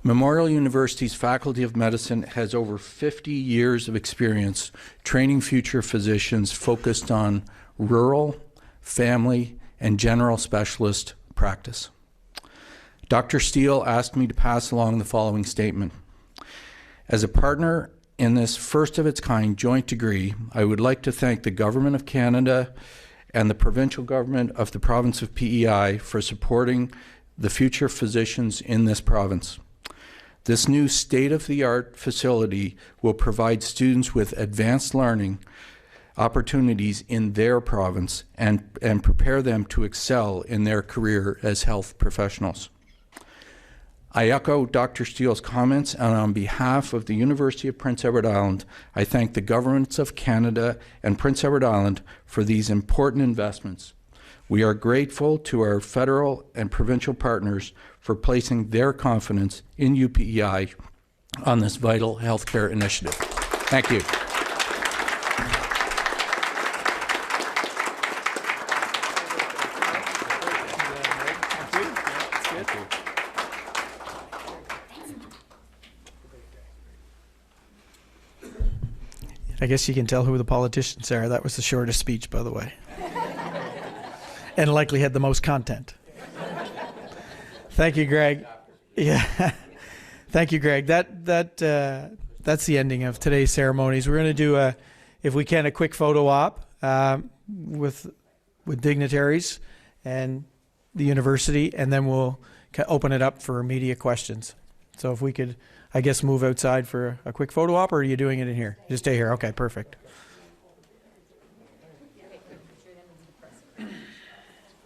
Memorial University's Faculty of Medicine has over 50 years of experience training future physicians focused on rural, family, and general specialist practice. Dr. Steele asked me to pass along the following statement. As a partner in this first of its kind joint degree, I would like to thank the Government of Canada and the provincial government of the province of P.E.I. for supporting the future physicians in this province. This new state-of-the-art facility will provide students with advanced learning opportunities in their province and prepare them to excel in their career as health professionals. I echo Dr. Steele's comments, and on behalf of the University of Prince Edward Island, I thank the governments of Canada and Prince Edward Island for these important investments. We are grateful to our federal and provincial partners for placing their confidence in UPEI on this vital healthcare initiative. Thank you. I guess you can tell who the politicians are. That was the shortest speech, by the way. And likely had the most content. Thank you, Greg. Yeah. Thank you, Greg. That's the ending of today's ceremonies. We're going to do, if we can, a quick photo op with dignitaries and the university, and then we'll open it up for media questions. So if we could, I guess, move outside for a quick photo op, or are you doing it in here? Just stay here. Okay, perfect.